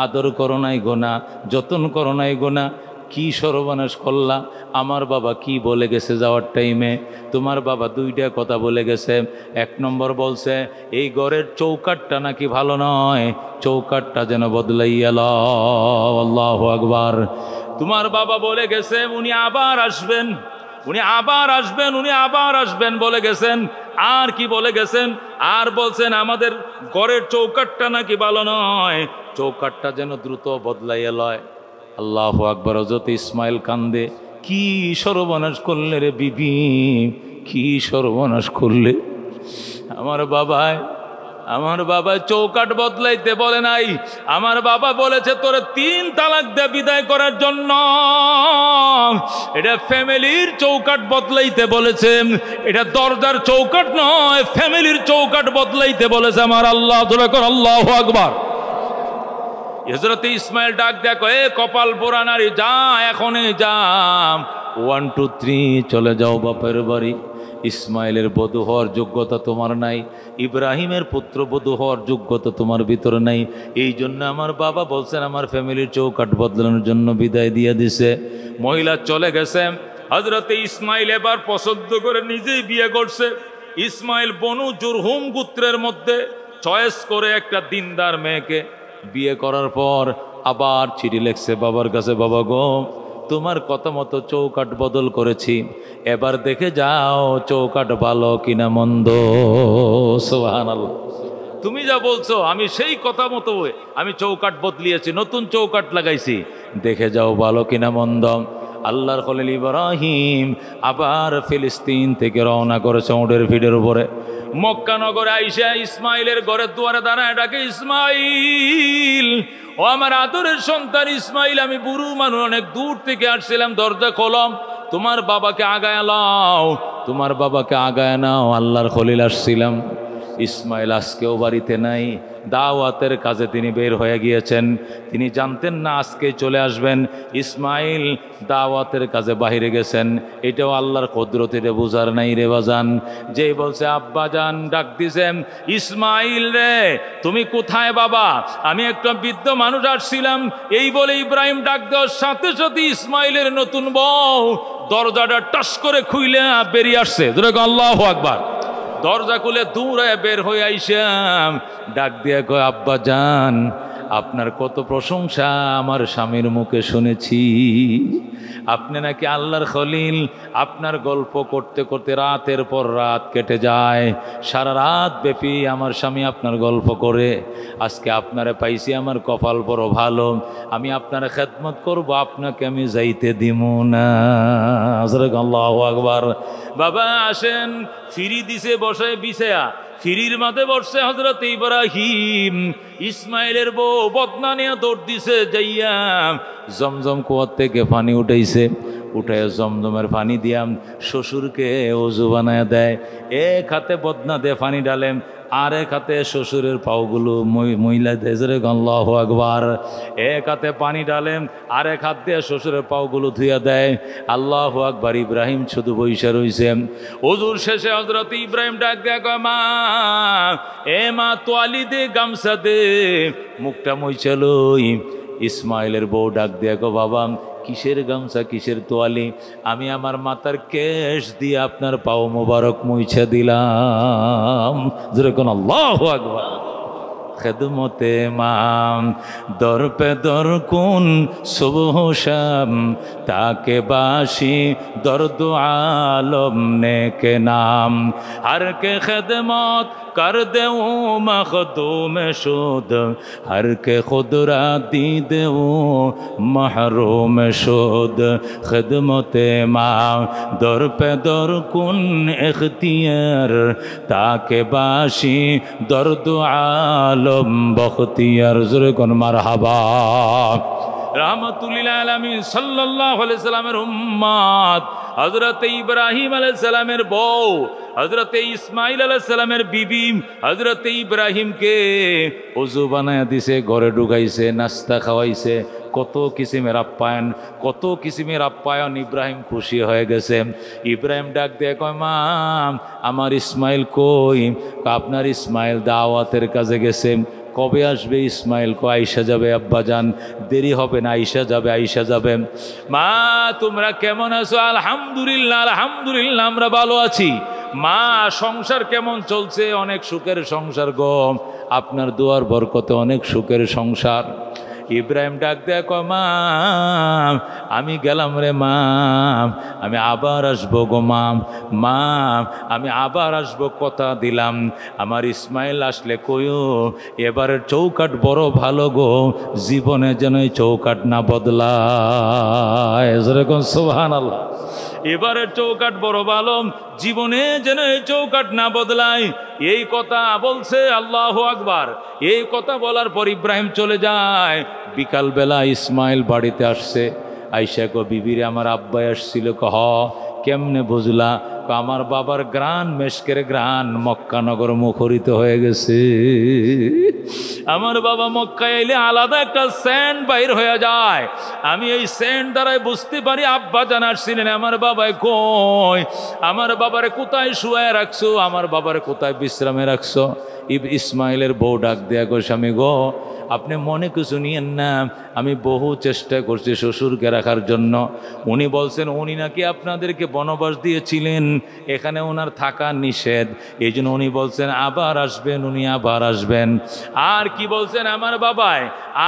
আদর করো নাই গোনা, যতন করো নাই গোনা। কি সর্বনাশ করলা! আমার বাবা কি বলে গেছে যাওয়ার টাইমে? তোমার বাবা দুইটা কথা বলে গেছে। এক নম্বর বলছে এই ঘরের চৌকাটটা নাকি ভালো নয়, চৌকাটটা যেন বদলাইয়া লও। আল্লাহু আকবার। তোমার বাবা বলে গেছে উনি আবার আসবেন, উনি আবার আসবেন, উনি আবার আসবেন বলে গেছেন। আর কি বলে গেছেন? আর বলছেন আমাদের ঘরের চৌকাটটা নাকি ভালো নয়, চৌকাটটা যেন দ্রুত বদলাইয়া লয়। আল্লাহু আকবার। হযরত ইসমাইল কান্দে, কি সর্বনাশ করলে রে বিবি, কি সর্বনাশ করলে! আমার বাবা চৌকাট বদলাইতে বলে নাই, আমার বাবা বলেছে তোরে 3 তালাক দিয়ে বিদায় করার জন্য। এটা ফ্যামিলির চৌকাট বদলাইতে বলেছে, এটা দরজার চৌকাট নয়, ফ্যামিলির চৌকাট বদলাইতে বলেছে আমার আল্লাহ। আল্লাহু আকবার। হযরত ইসমাইল ডাক দেখো, এ কপাল পোড়া নারী, যা এখনই যা, 1 2 3 চলে যাও বাপের বাড়ি। ইসমাইলের বধূ হওয়ার যোগ্যতা তোমার নাই, ইব্রাহিমের পুত্র বধূ হওয়ার যোগ্যতা তোমার ভিতরে নাই। এই জন্য আমার বাবা বলছেন আমার ফ্যামিলির চৌকাট বদলানোর জন্য বিদায় দিয়ে দিছে। মহিলা চলে গেছে। হযরত ইসমাইল এবার পছন্দ করে নিজেই বিয়ে করছে। ইসমাইল বনু জুরহুম গোত্রের মধ্যে চয়েস করে একটা দিনদার মেয়েকে বিয়ে করার পর আবার চিঠি লিখছে বাবার কাছে, বাবা গো তোমার কথা মতো চৌকাঠ বদল করেছি, এবার দেখে যাও চৌকাঠ ভালো কিনা মন্দ। সুবহানাল্লাহ। তুমি যা বলছো আমি সেই কথা মতো আমি চৌকাঠ বদলিয়েছি, নতুন চৌকাঠ লাগাইছি, দেখে যাও ভালো কিনা মন্দ। আল্লাহর খলিল ইব্রাহিম আবার ফিলিস্তিন থেকে রওনা করেছে উটের পিঠের উপরে। মক্কা নগরে আইসা ইসমাইলের ঘরের দুয়ারে দাঁড়ায় ডাকে, ইসমাইল, ও আমার আদরের সন্তান ইসমাইল, আমি বুড়ো মানুষ, অনেক দূর থেকে আসছিলাম, দরজা খোলম, তোমার বাবাকে আগায় লাও, তোমার বাবাকে আগায় নাও, আল্লাহর খলিল আসছিলাম। ইসমাইল আজকেও বাড়িতে নাই, দাওয়াতের কাজে তিনি বের হয়ে গিয়েছেন। তিনি জানতেন না আজকে চলে আসবেন। ইসমাইল দাওয়াতের কাজে বাহিরে গেছেন, এটাও আল্লাহর কুদরতে বুঝার নাই রে বাজান। যেই বলছে আব্বা জান ডাক দিছেন, ইসমাইল রে তুমি কোথায় বাবা, আমি একটা বৃদ্ধ মানুষ আসছিলাম, এই বলে ইব্রাহিম ডাক দেওয়ার সাথে সাথে ইসমাইলের নতুন বউ দরজাটা টাস করে খুইলে বেরিয়ে আসছে। আল্লাহু আকবার। দরজা খুলে দূরে বের হয়ে আইসাম, ডাক দিয়ে কয় আব্বা জান আপনার কত প্রশংসা আমার স্বামীর মুখে শুনেছি, আপনি নাকি আল্লাহর খলিল। আপনার গল্প করতে করতে রাতের পর রাত কেটে যায়, সারা রাত ব্যাপী আমার স্বামী আপনার গল্প করে। আজকে আপনারে পাইছি, আমার কপাল বড় ভালো, আমি আপনার খেদমত করব, আপনাকে আমি যাইতে দিব না। আল্লাহু আকবার। বাবা আসেন, ফিরি দিছে বসায় বিছায়া, ফিরির মাঝে বসছে হযরত ইব্রাহিম। ইসমাইলের বউ বদনা নিয়ে দৌড় দিছে, যাইয়া জমজম কুয়ার থেকে পানি উঠাইছে, উঠে জমজমের পানি দিয়াম শ্বশুরকে ওযু বানায় দেয়। এক হাতে বদনা দিয়ে পানি ডালেম, আর এক হাতে শ্বশুরের পাওগুলো মহিলা দেজরে। আল্লাহু আকবার। এক হাতে পানি ডালেম, আর এক হাত দিয়ে শ্বশুরের পাওগুলো ধুইয়া দেয়। আল্লাহু আকবার। ইব্রাহিম শুধু বইসা রইছে। ওযুর শেষে হযরত ইব্রাহিম ডাক দেয়া কয়, মা এ মা তোয়ালি দে, গামছা দে, মুখটা মুইছে লই। ইসমাইলের বউ ডাক দেয়া কয়, বাবা কিসের গামছা কিসের তোয়ালি, আমি আমার মাথার কেশ দিয়ে আপনার পাও মোবারক মুইছে দিলাম। যেরকম আল্লাহু আকবার। খেদমতে মাম দর পে দর কুন সুবহ শাম, তাকে বাসি দর্দ আলম নে কে নাম, হর কে খেদমত कर देऊ मखदूम शुद, हर के खुदरा दी देऊ महरूम शुद। खिदमते माँ दर पे दर कुन इख्तियार, ताके बाशी दर्द आलम बख्तियार। ज़ुर कुन मरहबा। रहमतुल्लिल आलमीन सल्लल्लाहु अलैहि वसल्लमेर उम्मत हजरत इब्राहिम अलैहिस सालामेर बউ, हजरत इस्माइल अलैहिस सालामेर बीबी हजरत इब्राहिम के ওযু বানায়া দিছে, ঘরে ঢুকাইছে, নাস্তা খাওয়াইছে, কত কিসিমের আপ্যায়ন, কত কিসিমের আপ্যায়ন। ইব্রাহিম খুশি হয়ে গেছে। ইব্রাহিম ডাক দিয়ে কয়, মা আমার ইসমাইল কই? আপনার ইসমাইল দাওয়াতের কাজে গেছে। কবে আসবে ইসমাইল? কো আইসা যাবে আব্বাজান, দেরি হবে না, আইসা যাবে, আইসা যাবে। মা তোমরা কেমন আছো? আলহামদুলিল্লাহ, আলহামদুলিল্লাহ আমরা ভালো আছি। মা সংসার কেমন চলছে? অনেক সুখের সংসার গো, আপনার দোয়ার বরকতে অনেক সুখের সংসার। ইব্রাহিম ডাক দেয়া কয়, মা আমি গেলাম রে মা, আমি আবার আসবো গো মা, মা আমি আবার আসবো, কথা দিলাম। আমার ইসমাইল আসলে কইও এবারের চৌকাট বড় ভালো গো, জীবনে যেন এই চৌকাট না বদলায়। যেরকম সুবহানাল্লাহ। এবারের চৌকাট বড় ভালো, জীবনে যেন এই চৌকাট না বদলায়, এই কথা বলছে। আল্লাহু আকবার। এই কথা বলার পর ইব্রাহিম চলে যায়। বিকালবেলা ইসমাইল বাড়িতে আসছে। আইসা কো, বিবিরে আমার আব্বাই আসছিল। হ কেমনে বুঝলা? আমার বাবার গ্রান, মেশকের গ্রান মক্কা নগর মুখরিত হয়ে গেছে। আমার বাবা মক্কায় এলে আলাদা একটা সেন্ট বাইর হয়ে যায়। আমি এই সেন্ট দ্বারাই বুঝতে পারি আব্বা জানার ছিলেন। আমার বাবাই কই, আমার বাবারে কোথায় শুয়ে রাখছো, আমার বাবারে কোথায় বিশ্রামে রাখছো? ইসমাইলের বউ ডাক দেয়া গো, স্বামী গো আপনি মনে কিছু নিয়েন না, আমি বহু চেষ্টা করছি শ্বশুরকে রাখার জন্য। উনি বলছেন উনি নাকি আপনাদেরকে বনবাস দিয়েছিলেন, এখানে ওনার থাকা নিষেধ, এই জন্য উনি বলছেন আবার আসবেন, উনি আবার আসবেন। আর কি বলছেন আমার বাবায়,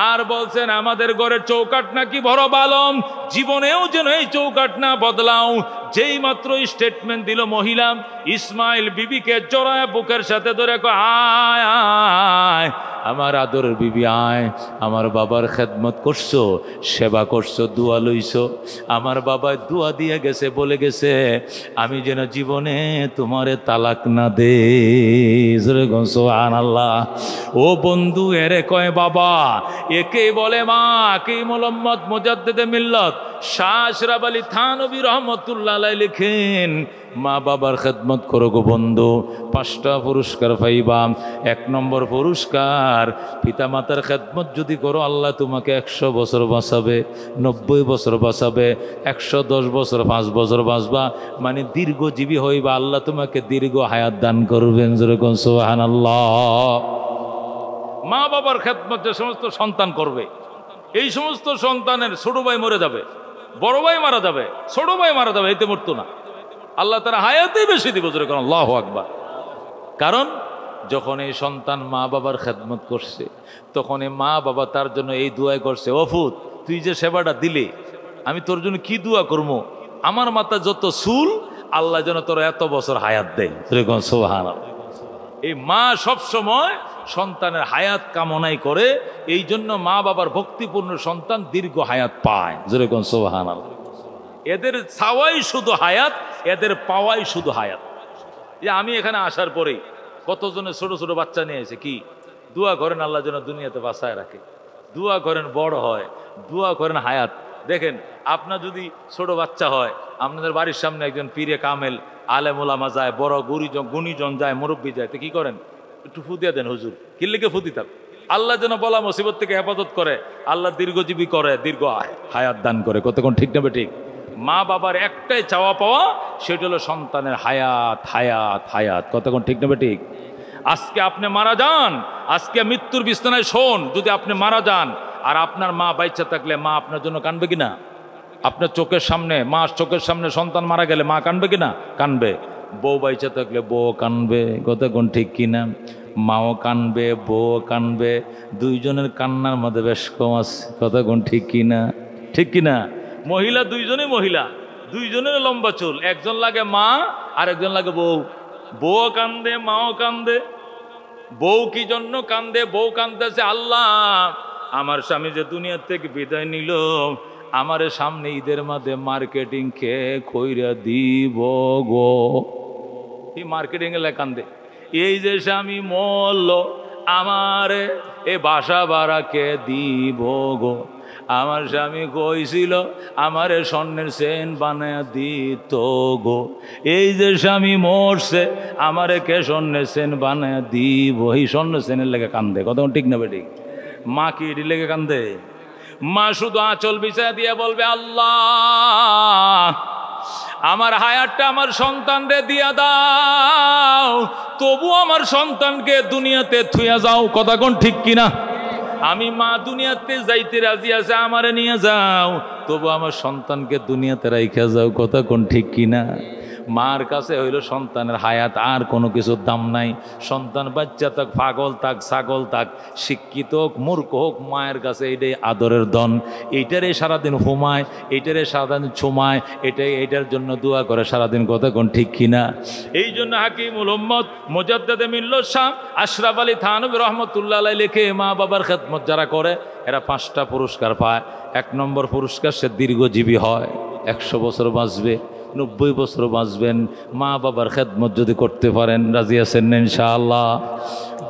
আর বলছেন আমাদের ঘরের চৌকাট নাকি বড় বালম, জীবনেও যেন এই চৌকাট না বদলাও। যেই মাত্র স্টেটমেন্ট দিল মহিলা, ইসমাইল বিবিকে জড়ায় বুকের সাথে ধরে আয় আয় আমার আদরের বিবি আয়, আমার বাবার খেদমত করছো, সেবা করছো, দোয়া লইছো। আমার বাবা দোয়া দিয়ে গেছে, বলে গেছে আমি যেন জীবনে তোমারে তালাক না দে। সুবহানাল্লাহ। ও বন্ধু, এরে কয় বাবা, একে বলে মা। কে মোহাম্মদ মুজাদ্দিদে মিল্লত শাহ আশরাফ আলী থানভী রহমতুল্লাহ আলাইহি লিখেন, মা বাবার খেদমত করো গো বন্ধু, 5টা পুরস্কার পাইবা। 1 নম্বর পুরস্কার, পিতা মাতার খেদমত যদি করো আল্লাহ তোমাকে 100 বছর বাঁচাবে, 90 বছর বাঁচাবে, 110 বছর 5 বছর বাঁচবা, মানে দীর্ঘজীবী হইবা, আল্লাহ তোমাকে দীর্ঘ হায়াত দান করবেন। যেরকম সুবহানাল্লাহ। মা বাবার খেদমত যে সমস্ত সন্তান করবে, এই সমস্ত সন্তানের ছোট ভাই মরে যাবে, বড় ভাই মারা যাবে, ছোট ভাই মারা যাবে, এতে মরতো না, আল্লাহ তারা হায়াতেই বেশি দিব। যেরকম আল্লাহু আকবার। কারণ যখন এই সন্তান মা বাবার খেদমত করছে, তখন এই মা বাবা তার জন্য এই দোয়াই করছে, ওফুত তুই যে সেবাটা দিলে, আমি তোর জন্য কি দোয়া করবো, আমার মাথা যত চুল, আল্লাহ যেন তোর এত বছর হায়াত দেয়। যেরকম সুবহানাল্লাহ। এই মা সব সময় সন্তানের হায়াত কামনাই করে, এই জন্য মা বাবার ভক্তিপূর্ণ সন্তান দীর্ঘ হায়াত পায়। যেরকম সুবহানাল্লাহ। এদের চাওয়াই শুধু হায়াত, এদের পাওয়াই শুধু হায়াত। যে আমি এখানে আসার পরেই কতজনের ছোট ছোট বাচ্চা নিয়ে এসে কি দোয়া করেন আল্লাহ যেন দুনিয়াতে বাঁচায় রাখে, দোয়া করেন বড় হয়, দোয়া করেন হায়াত। দেখেন আপনার যদি ছোট বাচ্চা হয়, আপনাদের বাড়ির সামনে একজন পীরে কামেল আলেম ওলামা যায়, বড় গুণীজন যায়, মুরব্বী যায়, তো কি করেন, একটু ফু দিয়ে দেন, হুজুর কিল্লিকে ফু দিতাম, আল্লাহ যেন বলা মুসিবত থেকে হেফাজত করে, আল্লাহ দীর্ঘজীবী করে, দীর্ঘ হায়াত দান করে। কতক্ষণ ঠিক নেবে ঠিক। মা বাবার একটাই চাওয়া পাওয়া, সেটা হলো সন্তানের হায়াত, হায়াত, হায়াত। কতক্ষণ ঠিক নেবে ঠিক। আজকে আপনি মারা যান, আজকে মৃত্যুর বিছানায় শোন, যদি আপনি মারা যান আর আপনার মা বাইচা থাকলে মা আপনার জন্য কানবে কিনা? আপনার চোখের সামনে, মা চোখের সামনে সন্তান মারা গেলে মা কানবে কিনা? কানবে। বউ বাইচা থাকলে বউ কানবে। কতক্ষণ ঠিক কিনা? মাও কানবে, বউ কানবে, দুইজনের কান্নার মধ্যে বেশ কম আছে। কতক্ষণ ঠিক কিনা? ঠিক কিনা? মহিলা দুইজনেই মহিলা, দুইজনের লম্বা চুল, একজন লাগে মা আর একজন লাগে বউ। বউ কান্দে, মাও কান্দে। বউ কি জন্য কান্দে? বউ কান্দতেছে, আল্লাহ আমার স্বামী যে দুনিয়ার থেকে বিদায় নিল, আমার সামনে ঈদের মাঝে মার্কেটিং খেয়ে খইরা দিব গো। এই মার্কেটিং এ কান্দে, এই যে স্বামী মরল, আমার এ বাসা ভাড়াকে দিব গো। আমার স্বামী কইছিল আমার স্বর্ণের চেন বানায় দিত গো। এই যে স্বামী মরছে, আমারে কে স্বর্ণের চেন বানায় দিব। এই স্বর্ণের চেনের লেগে কান্দে। কতক্ষণ ঠিক নেবে ঠিক। মা কি এটি লেগে কান্দে? মা শুধু আঁচল বিছায় দিয়ে বলবে, আল্লাহ আমার হায়াতটা আমার সন্তানরে দিয়া দাও, তবু আমার সন্তানকে দুনিয়াতে থুইয়া যাও। কতক্ষণ ঠিক কিনা? আমি মা দুনিয়াতে যাইতে রাজি আছে, আমারে নিয়ে যাও, তবু আমার সন্তানকে দুনিয়াতে রাইখা যাও। কতক্ষণ ঠিক কিনা? মার কাছে হইল সন্তানের হায়াত, আর কোনো কিছুর দাম নাই। সন্তান বাচ্চা থাক, পাগল থাক, ছাগল থাক, শিক্ষিত হোক, মূর্খ হোক, মায়ের কাছে এইটাই আদরের ধন। এইটারে সারাদিন হুমায়, এইটারে সারাদিন ছুমায়, এইটার জন্য দোয়া করে সারাদিন। কতক্ষণ ঠিক কিনা? এই জন্য হাকিমুল উম্মত মুজাদ্দিদে মিল্লাত শাহ আশরাফ আলী থানভী রহমতুল্লাহ আলাইহি লিখে, মা বাবার খেদমত যারা করে এরা 5টা পুরস্কার পায়। 1 নম্বর পুরস্কার, সে দীর্ঘজীবী হয়, 100 বছর বাঁচবে, 90 বছর বাঁচবেন, মা বাবার খেদমত যদি করতে পারেন। রাজি আছেন ইনশাআল্লাহ?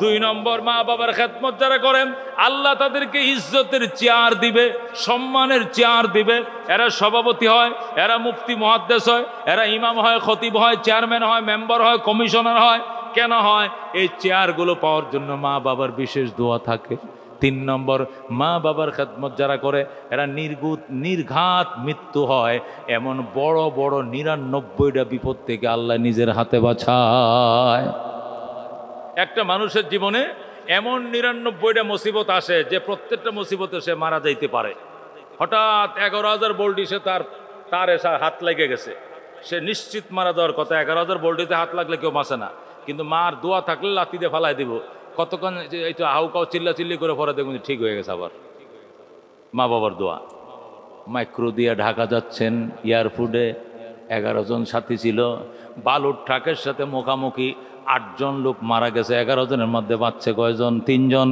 2 নম্বর, মা বাবার খেদমত যারা করেন আল্লাহ তাদেরকে ইজ্জতের চেয়ার দিবে, সম্মানের চেয়ার দিবে। এরা সভাপতি হয়, এরা মুফতি মুহাদ্দিস হয়, এরা ইমাম হয়, খতিব হয়, চেয়ারম্যান হয়, মেম্বার হয়, কমিশনার হয়। কেন হয়? এই চেয়ারগুলো পাওয়ার জন্য মা বাবার বিশেষ দোয়া থাকে। 3 নম্বর, মা বাবার খেদমত যারা করে এরা নির্ঘাত মৃত্যু হয়। এমন বড় বড় 99টা বিপদ থেকে আল্লাহ নিজের হাতে বাঁচায়। একটা মানুষের জীবনে এমন 99টা মুসিবত আসে যে প্রত্যেকটা মুসিবতে সে মারা যাইতে পারে। হঠাৎ 11,000 ভোল্টেজে তার এসে হাত লেগে গেছে, সে নিশ্চিত মারা যাওয়ার কথা। 11,000 ভোল্টেজে হাত লাগলে কেউ বাঁচে না, কিন্তু মার দোয়া থাকলে লাথি দিয়ে ফালাই দিব। কতক্ষণ এই তো হাউকাও চিল্লাচিল্লি করে পরে দেখুন ঠিক হয়ে গেছে। আবার মা বাবার দোয়া। মাইক্রো দিয়ে ঢাকা যাচ্ছেন এয়ারপোর্টে, 11 জন সাথী ছিল। বালুর ট্রাকের সাথে মুখামুখি 8 জন লোক মারা গেছে। 11 জনের মধ্যে বাচ্চা কয়জন? 3 জন।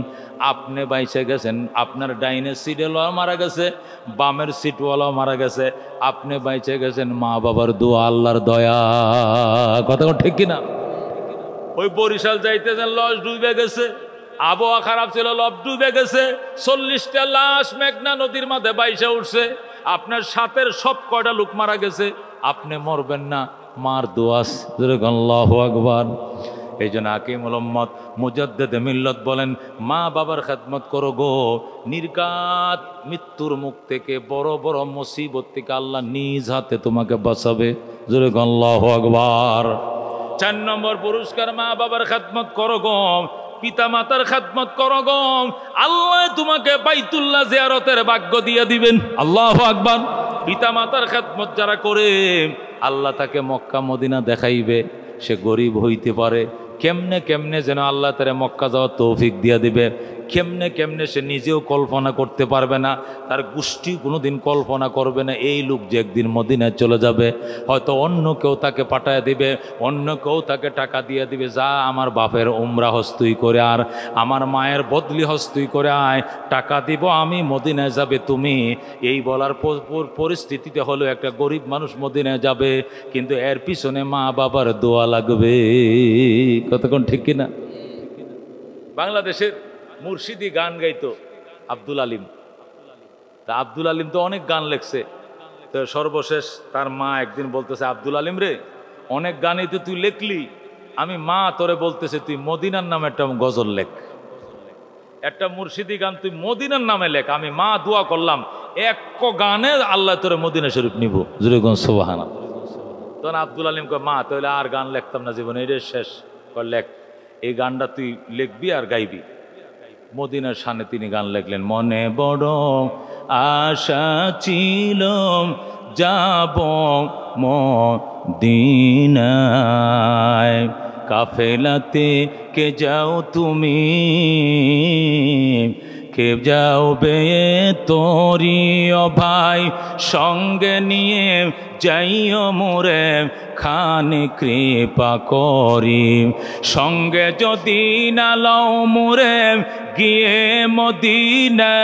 আপনি বাইসে গেছেন, আপনার ডাইনের সিটওয়ালাও মারা গেছে, বামের সিটওয়ালাও মারা গেছে, আপনি বাইসে গেছেন মা বাবার দোয়া, আল্লাহর দয়া। কথা ঠিক কিনা? ওই বরিশাল যাইতেছেন, লঞ্চ ডুবে গেছে, আবহাওয়া খারাপ ছিল, লঞ্চ ডুবে গেছে, 40টা লাশ মেঘনা নদীর মাঝে বাইসে উঠছে। আপনার সাথের সব কয়টা লোক মারা গেছে, আপনি মরবেন না, মার দোয়াস। আল্লাহু আকবার। এই জন্য হাকিমুল উম্মত মুজাদ্দিদে মিল্লাত বলেন, মা বাবার খেদমত করো গো, নির্ঘাত মৃত্যুর মুখ থেকে, বড় বড় মুসিবত থেকে আল্লাহ নিজ হাতে তোমাকে বাঁচাবে। জোরে আল্লাহু আকবার। 4 নম্বর পুরস্কার, মা বাবার খেদমত করো গো, পিতা মাতার খেদমত করো গো, আল্লাহ তোমাকে বাইতুল্লাহ জিয়ারতের ভাগ্য দিয়ে দিবেন। আল্লাহু আকবার। পিতা মাতার খেদমত যারা করে আল্লাহ তাকে মক্কা মদিনা দেখাইবে। সে গরিব হইতে পারে, কেমনে কেমনে যেন আল্লাহ তারে মক্কা যাওয়ার তৌফিক দিয়ে দিবে, কেমনে কেমনে সে নিজেও কল্পনা করতে পারবে না, তার গোষ্ঠী কোনোদিন কল্পনা করবে না এই লোক যে একদিন মদিনায় চলে যাবে। হয়তো অন্য কেউ তাকে পাঠায় দিবে, অন্য কেউ তাকে টাকা দিয়ে দিবে, যা আমার বাপের উমরা হস্তুই করে আর আমার মায়ের বদলি হস্তুই করে আয়, টাকা দিব আমি, মদিনায় যাবে তুমি। এই বলার পরিস্থিতিতে হলো একটা গরিব মানুষ মদিনায় যাবে, কিন্তু এর পিছনে মা বাবার দোয়া লাগবে। কতক্ষণ ঠিক কিনা? বাংলাদেশের মুর্শিদি গান গাইতো আব্দুল আলিম। তা আব্দুল আলিম তো অনেক গান লেখছে। তো সর্বশেষ তার মা একদিন বলতেছে, আব্দুল আলিম রে, অনেক গানই তো তুই লেখলি, আমি মা তোরে বলতেছে তুই মদিনার নামে একটা গজল লেখ, একটা মুর্শিদি গান তুই মদিনার নামে লেখ। আমি মা দোয়া করলাম এক গানে আল্লাহ তোরে মদিনা শরীফ নিব। জুরে গন সুবহানাল্লাহ। তখন আব্দুল আলিম কয়, মা তাহলে আর গান লিখতাম না জীবনে, এটা শেষ। কয় লেখ, এই গানটা তুই লিখবি আর গাইবি। মদিনার শানে তিনি গান লেখলেন, মনে বড় আশা ছিল যাব মদিনায়, কাফেলাতে কে যাও তুমি, কে যাও বে তোরি ও ভাই, সঙ্গে নিয়ে যাইও মোরে খানি কৃপা করি, সঙ্গে যদি না লও মোরে গিয়ে মদিনায়,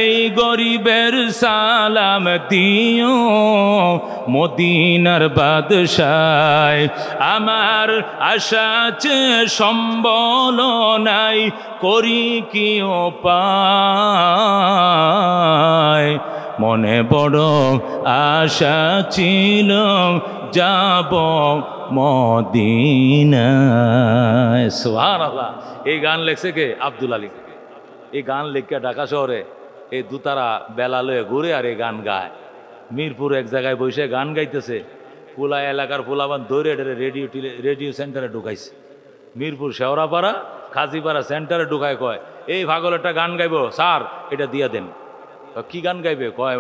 এই গরিবের সালাম দিও মদিনার বাদশায়, আমার আশা আছে সম্বল নাই, করি কি উপায়, মনে বড় আশা ছিল যাব মদিনায়। সুবহানাল্লাহ। এই গান লেখছে কে? আব্দুল আলিম। এই গান লেখে ঢাকা শহরে এই দুতারা বেলা লয়ে ঘুরে আর এই গান গায়। মিরপুর এক জায়গায় বসে গান গাইতেছে, পুলা এলাকার পোলাবান দৌড়ে রেডিও সেন্টারে ঢুকাইছে। মিরপুর শেওড়াপাড়া খাজিপাড়া সেন্টারে ঢুকায়, কয় এই পাগল একটা গান গাইব স্যার, এটা দিয়ে দেন। কি গান গাইবে? কয়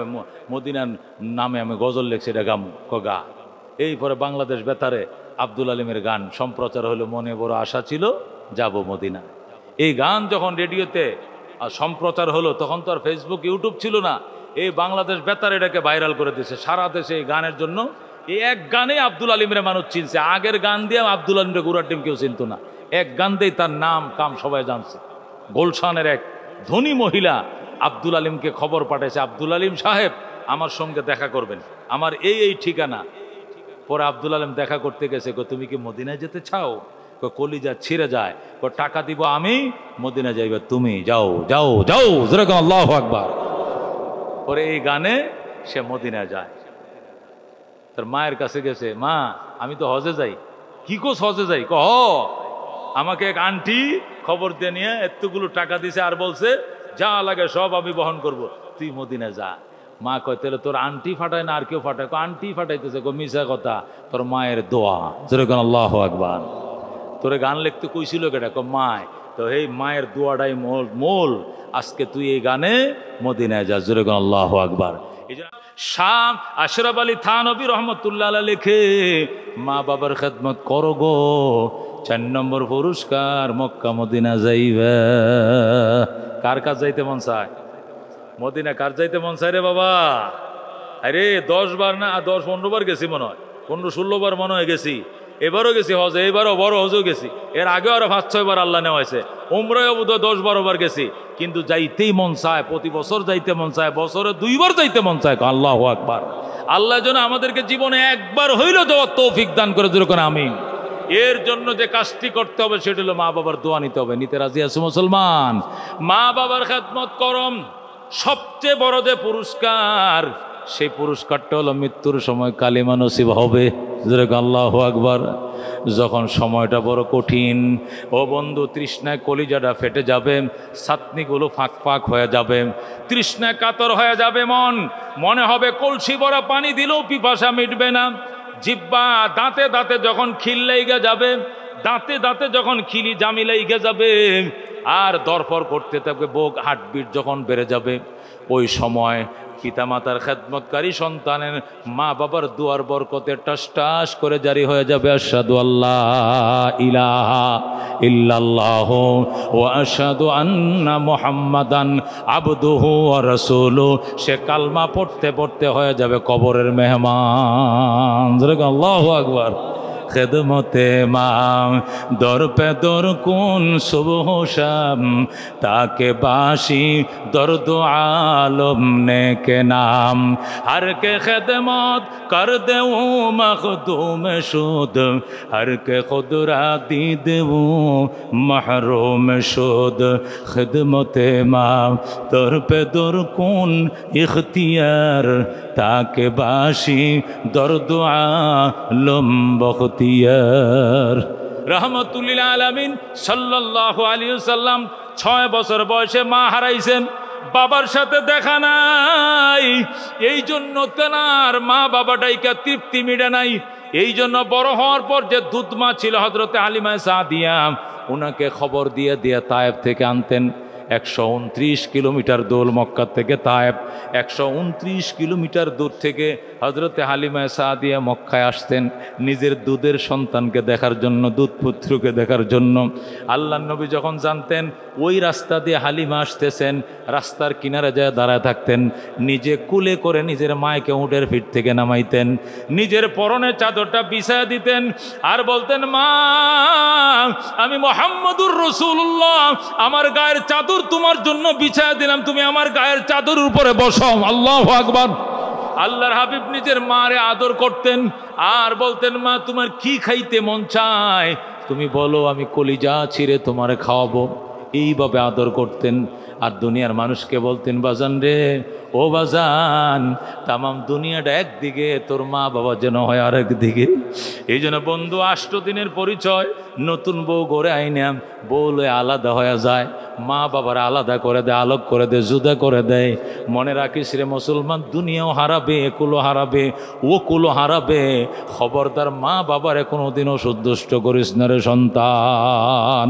মদিনার নামে আমি গজল লেখছি, এটা গামু। গা। এই পরে বাংলাদেশ বেতারে আব্দুল আলিমের গান সম্প্রচার হলো, মনে বড় আশা ছিল যাব মদিনা। এই গান যখন রেডিওতে সম্প্রচার হলো, তখন তো আর ফেসবুক ইউটিউব ছিল না। এই বাংলাদেশ বেতার এটাকে ভাইরাল করে দিয়েছে সারা দেশে। এই গানের জন্য এই এক গানে আব্দুল আলিমের মানুষ চিনছে। আগের গান দিয়ে আব্দুল আলিমের গুড়ার টিম কেউ চিনত না। এক গান দিয়ে তার নাম কাম সবাই জানছে। গোলশানের এক ধনী মহিলা আব্দুল আলিমকে খবর পাঠাইছে, আব্দুল আলিম সাহেব আমার সঙ্গে দেখা করবেন, আমার এই ঠিকানা। পরে আব্দুল আলিম দেখা করতে গেছে, তুমি কি মদিনায় যেতে চাও? কলিজা ছিঁড়ে যায়। টাকা দিব আমি, মদিনা যাইবে তুমি, যাও যাও যাও। যেরকম আল্লাহু আকবার। পরে এই গানে সে মদিনায় যায়। তার মায়ের কাছে গেছে, মা আমি তো হজে যাই। কি কোস হজে যাই? আমাকে এক আন্টি খবর দিয়ে নিয়ে এতগুলো টাকা দিছে আর বলছে যা লাগে সব আমি বহন করব, তুই মদিনা যা। মা কয় তাহলে তোর আন্টি ফাটায় না আর কেউ ফাটায়? আন্টি ফাটাইতেছে। মিশা কথা, তোর মায়ের দোয়া। যেরকম আল্লাহু আকবার। তোরে গান লিখতে কইছিল কেটা? মায়। তো এই মায়ের দোয়াটাই মোল। আজকে তুই এই গানে মদিনায় যা, জোরে কোন আল্লাহু আকবার। এই জন্য শাহ আশরাফ আলী থানভী রহমতুল্লাহ আলাইহি লেখে, মা বাবার খেদমত করো গো, 4 নম্বর পুরস্কার মক্কা মদিনা যাইবা। কার কাজ যাইতে মন চায়? মদিনা কার যাইতে মন চায় রে বাবা? আরে 10 বার না 10-15 বার গেছি মনে হয়, 15-16 বার মনে হয় গেছি। এবারও গেছি হজে, এবারও বড় হজেও গেছি, এর আগেও আরো 5-6 বার আল্লাহ নেওয়া হয়েছে। উমরায়ও বোধহয় 10-12 বার গেছি, কিন্তু যাইতেই মন চায়, প্রতি বছর যাইতে মন চায়, বছরে 2 বার যাইতে মন চায়। আল্লাহু আকবার। আল্লাহ যেন আমাদেরকে জীবনে একবার হইলেও যাওয়ার তৌফিক দান করে, যেরকম আমিন। এর জন্য যে কাজটি করতে হবে সেটা হলো মা বাবার দোয়া নিতে হবে। নিতে রাজি আছো মুসলমান? মা বাবার খেদমত করম, সবচেয়ে বড় যে পুরস্কার, সেই পুরস্কারটা হলো মৃত্যুর সময় কালিমা নসিব হবে। আল্লাহু আকবার। যখন সময়টা বড় কঠিন, ও বন্ধু, তৃষ্ণায় কলিজাটা ফেটে যাবে, ছাতনিগুলো ফাঁক ফাঁক হয়ে যাবে, তৃষ্ণায় কাতর হয়ে যাবে, মনে হবে কলসি ভরা পানি দিলেও পিপাসা মিটবে না। জিহ্বা দাঁতে দাঁতে যখন খিল লাইগা যাবে, দাঁতে দাঁতে যখন খিলি জামি লাইগা যাবে, আর দরপর করতে থাকবে, বুক হার্টবিট যখন বেড়ে যাবে, ওই সময় পিতামাতার খেদমতকারী সন্তানের মা বাবার দুয়ার বরকতে টাস টাস করে জারি হয়ে যাবে, আশহাদু আল্লাহ ইলাহা ইল্লাল্লাহু ওয়া আশহাদু আন্না মুহাম্মাদান আবদুহু ওয়া রাসূলুহু। সে কালমা পড়তে পড়তে হয়ে যাবে কবরের মেহমান। আল্লাহু আকবার। খেদমতে মা দর পে দর কোন সুবহ শাম, তাকে বাসি দর্দ আলম নে কে নাম, হর কে খেদমত কর দেউ মখদুম শুদ, হর কে খুদরা দি দেউ মহরুম শুদ। খেদমতে মা দর পে দর কোন ইখতিয়ার, তাকে বাসি দর্দ আলম বখতিয়ার। রহমতুল্লিল আলামিন সাল্লাল্লাহু আলাইহি ওয়াসাল্লাম 6 বছর বয়সে মা হারাইছেন, বাবার সাথে দেখা নাই। এই জন্য তেনার মা বাবাটাইকে তৃপ্তি মিটে নাই। এই জন্য বড় হওয়ার পর যে দুধ মা ছিল হযরতে হালিমা সাদিয়া, ওনাকে খবর দিয়ে দিয়ে তায়েফ থেকে আনতেন। 129 কিলোমিটার দূর মক্কা থেকে তায়েফ, 129 কিলোমিটার দূর থেকে হযরতে হালিমা সাদিয়া মক্কায় আসতেন নিজের দুধের সন্তানকে দেখার জন্য, দুধ পুত্রকে দেখার জন্য। আল্লাহর নবী যখন জানতেন ওই রাস্তা দিয়ে হালিমা আসতেছেন, রাস্তার কিনারে যায় দাঁড়ায় থাকতেন, নিজে কুলে করে নিজের মায়কে উটের পিঠ থেকে নামাইতেন, নিজের পরনের চাদরটা বিছায়া দিতেন, আর বলতেন, মা আমি মুহাম্মদুর রাসূলুল্লাহ, আমার গায়ের চাদর তোমার জন্য বিছায়া দিলাম, তুমি আমার গায়ের চাদর উপরে বসো। আল্লাহু আকবার। আল্লাহর হাবিব নিজের মারে আদর করতেন, আর বলতেন, মা তোমার কি খাইতে মন চায় তুমি বলো, আমি কলিজা ছিঁড়ে তোমারে খাওয়াবো। এইভাবে আদর করতেন। আর দুনিয়ার মানুষকে বলতেন, বাজান রে, ও বাজান, তামাম দুনিয়াটা একদিকে, তোর মা বাবা যেন হয় আরেক দিকে। এই জন্য বন্ধু, 8 দিনের পরিচয়, নতুন বউ ঘরে আইনাম, বউলে আলাদা হয়ে যায়, মা বাবার আলাদা করে দেয়, আলোক করে দেয়, জুদা করে দেয়। মনে রাখিস রে মুসলমান, দুনিয়াও হারাবে, একুলো হারাবে, ও কুলো হারাবে। খবরদার মা বাবার কোনোদিনও সন্তুষ্ট করিস না রে সন্তান।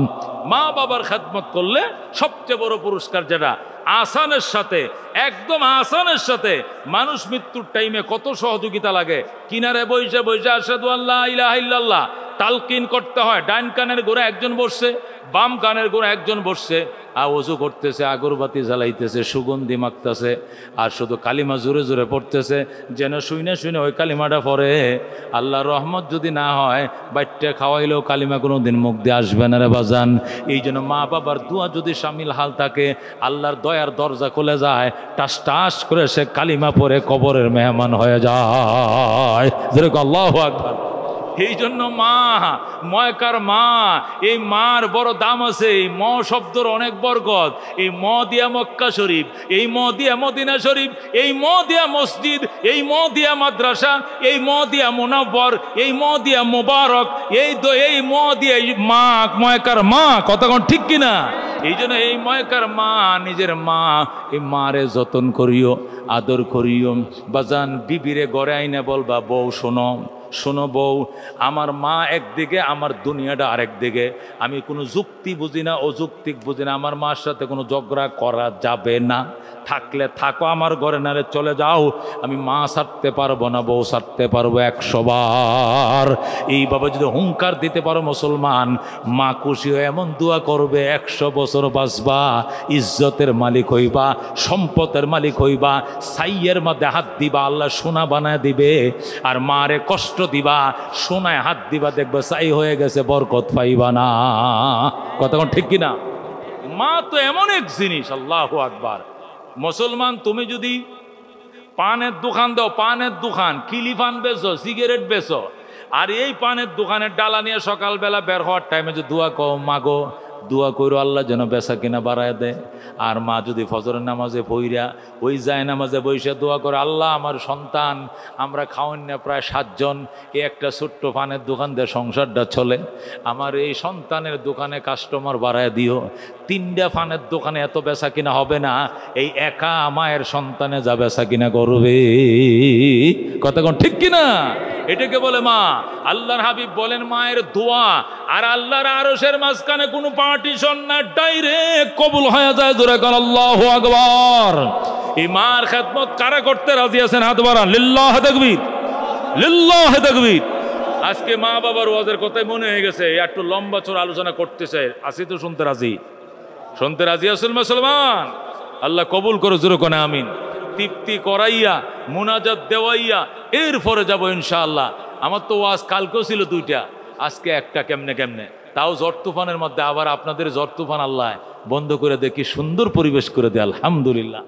মা বাবার খেদমত করলে সবচেয়ে বড় পুরস্কার, যেটা আসানের সাথে, একদম আসানের সাথে। মানুষ মৃত্যুর টাইমে কত সহযোগিতা লাগে, কিনারে বইসে বইসে আশহাদু আল্লাহ ইলাহা ইল্লাল্লাহ তালকিন করতে হয়। ডাইন কানের গোড়া একজন বসছে, বাম কানের গোড়া একজন বসছে, আর ওযু করতেছে, আগরবাতি জ্বালাইতেছে, সুগন্ধি মাখতেছে, আর শুধু কালিমা জোরে জোরে পড়তেছে, যেন শুনে শুনে ওই কালিমাটা পড়ে। আল্লাহর রহমত যদি না হয়, বাচ্চা খাওয়াইলেও কালিমা কোনো দিন মুখ দিয়ে আসবে না রে বাজান। এই জন্য মা বাবার দোয়া যদি শামিল হাল থাকে, আল্লাহর দয়ার দরজা খুলে যায়, টাস টাস করে সে কালিমা পড়ে কবরের মেহমান হয়ে যায়। যেরকম আল্লাহু আকবার। এই জন্য মা, ময়কার মা, এই মার বড় দাম আছে। এই ম শব্দর অনেক বরকত। এই ম দিয়া মক্কা শরীফ, এই ম দিয়া মদিনা শরীফ, এই ম দিয়া মসজিদ, এই ম দিয়া মাদ্রাসা, এই ম দিয়া মুনাব্বর, এই ম দিয়া মুবারক, এই ম দিয়া মা, ময়কার মা। কতক্ষণ ঠিক কিনা? এই জন্য এই ময়কার মা, নিজের মা, এই মারে যতন করিও, আদর করিও। বাজান, বিবিরে গড়ে আইনে বলবা, বউ শোনো, শোনো বউ, আমার মা একদিকে, আমার দুনিয়াটা আরেক দিকে। আমি কোনো যুক্তি বুঝি না, অযৌক্তিক বুঝি না। আমার মার সাথে কোনো ঝগড়া করা যাবে না। থাকলে থাকো আমার ঘরে, নালে চলে যাও। আমি মা ছাড়তে পারবো না, বউ ছাড়তে পারবো 100 বার। এইভাবে যদি হুঙ্কার দিতে পারো মুসলমান, মা খুশি হয়ে এমন দোয়া করবে 100 বছর বাঁচবা, ইজ্জতের মালিক হইবা, সম্পদের মালিক হইবা। সাইয়ের মধ্যে হাত দিবা, আল্লাহ সোনা বানায় দিবে। আর মারে কষ্ট দিবা, সোনায় হাত দিবা, দেখবে সাই হয়ে গেছে, বরকত পাইবা না। কথা কোন ঠিক কিনা? মা তো এমন এক জিনিস, আল্লাহু আকবার। মুসলমান, তুমি যদি পানের দোকান দাও, পানের দোকান, কিলি পান বেচো, সিগারেট বেচো, আর এই পানের দোকানের ডালা নিয়ে সকালবেলা বের হওয়ার টাইমে যে দোয়া কও, মাগো দোয়া করো আল্লাহ যেন বেচা কিনা বাড়ায় দেয়। আর মা যদি ফজরের নামাজে পইরা ওই যায় নামাজে বৈশা দোয়া করে, আল্লাহ আমার সন্তান, আমরা খাওয়ান না প্রায় 7 জন, এই একটা ছোট্ট পানের দোকান দিয়ে সংসারটা চলে, আমার এই সন্তানের দোকানে কাস্টমার বাড়ায় দিও। 3টা পানের দোকানে এত বেচা কিনা হবে না, এই একা মায়ের সন্তানে যা বেচা কিনা করবে। কথা কোন ঠিক কিনা? এটাকে বলে মা। আল্লাহর হাবিব বলেন মায়ের দোয়া আর আল্লাহর আরশের মাঝখানে কোনো পার্টিশন না, ডাইরেক্ট কবুল হয়ে যায়। জোরে কান আল্লাহু আকবার। এই মার খেদমত কারা করতে রাজি আছেন? হাত বাড়ান। লিল্লাহ তাকবীর, লিল্লাহ তাকবীর। আজকে মা বাবার ওয়াজের কথাই মনে হয়ে গেছে, একটু লম্বা চোর আলোচনা করতেছে। আসি তো শুনতে রাজি? শুনতে রাজি আছেন মুসলমান? আল্লাহ কবুল করো, জোরে কোন আমিন। তৃপ্তি করাইয়া মুনাজাত দেওয়াইয়া এরপরে যাবো ইনশাআল্লাহ। আমার তো ওয়াজ কালকেও ছিল 2টা, আজকে একটা। কেমনে কেমনে তাও ঝড় তুফানের মধ্যে আবার আপনাদের ঝড় তুফান আল্লাহ বন্ধ করে দেখি সুন্দর পরিবেশ করে দেয়, আলহামদুলিল্লাহ।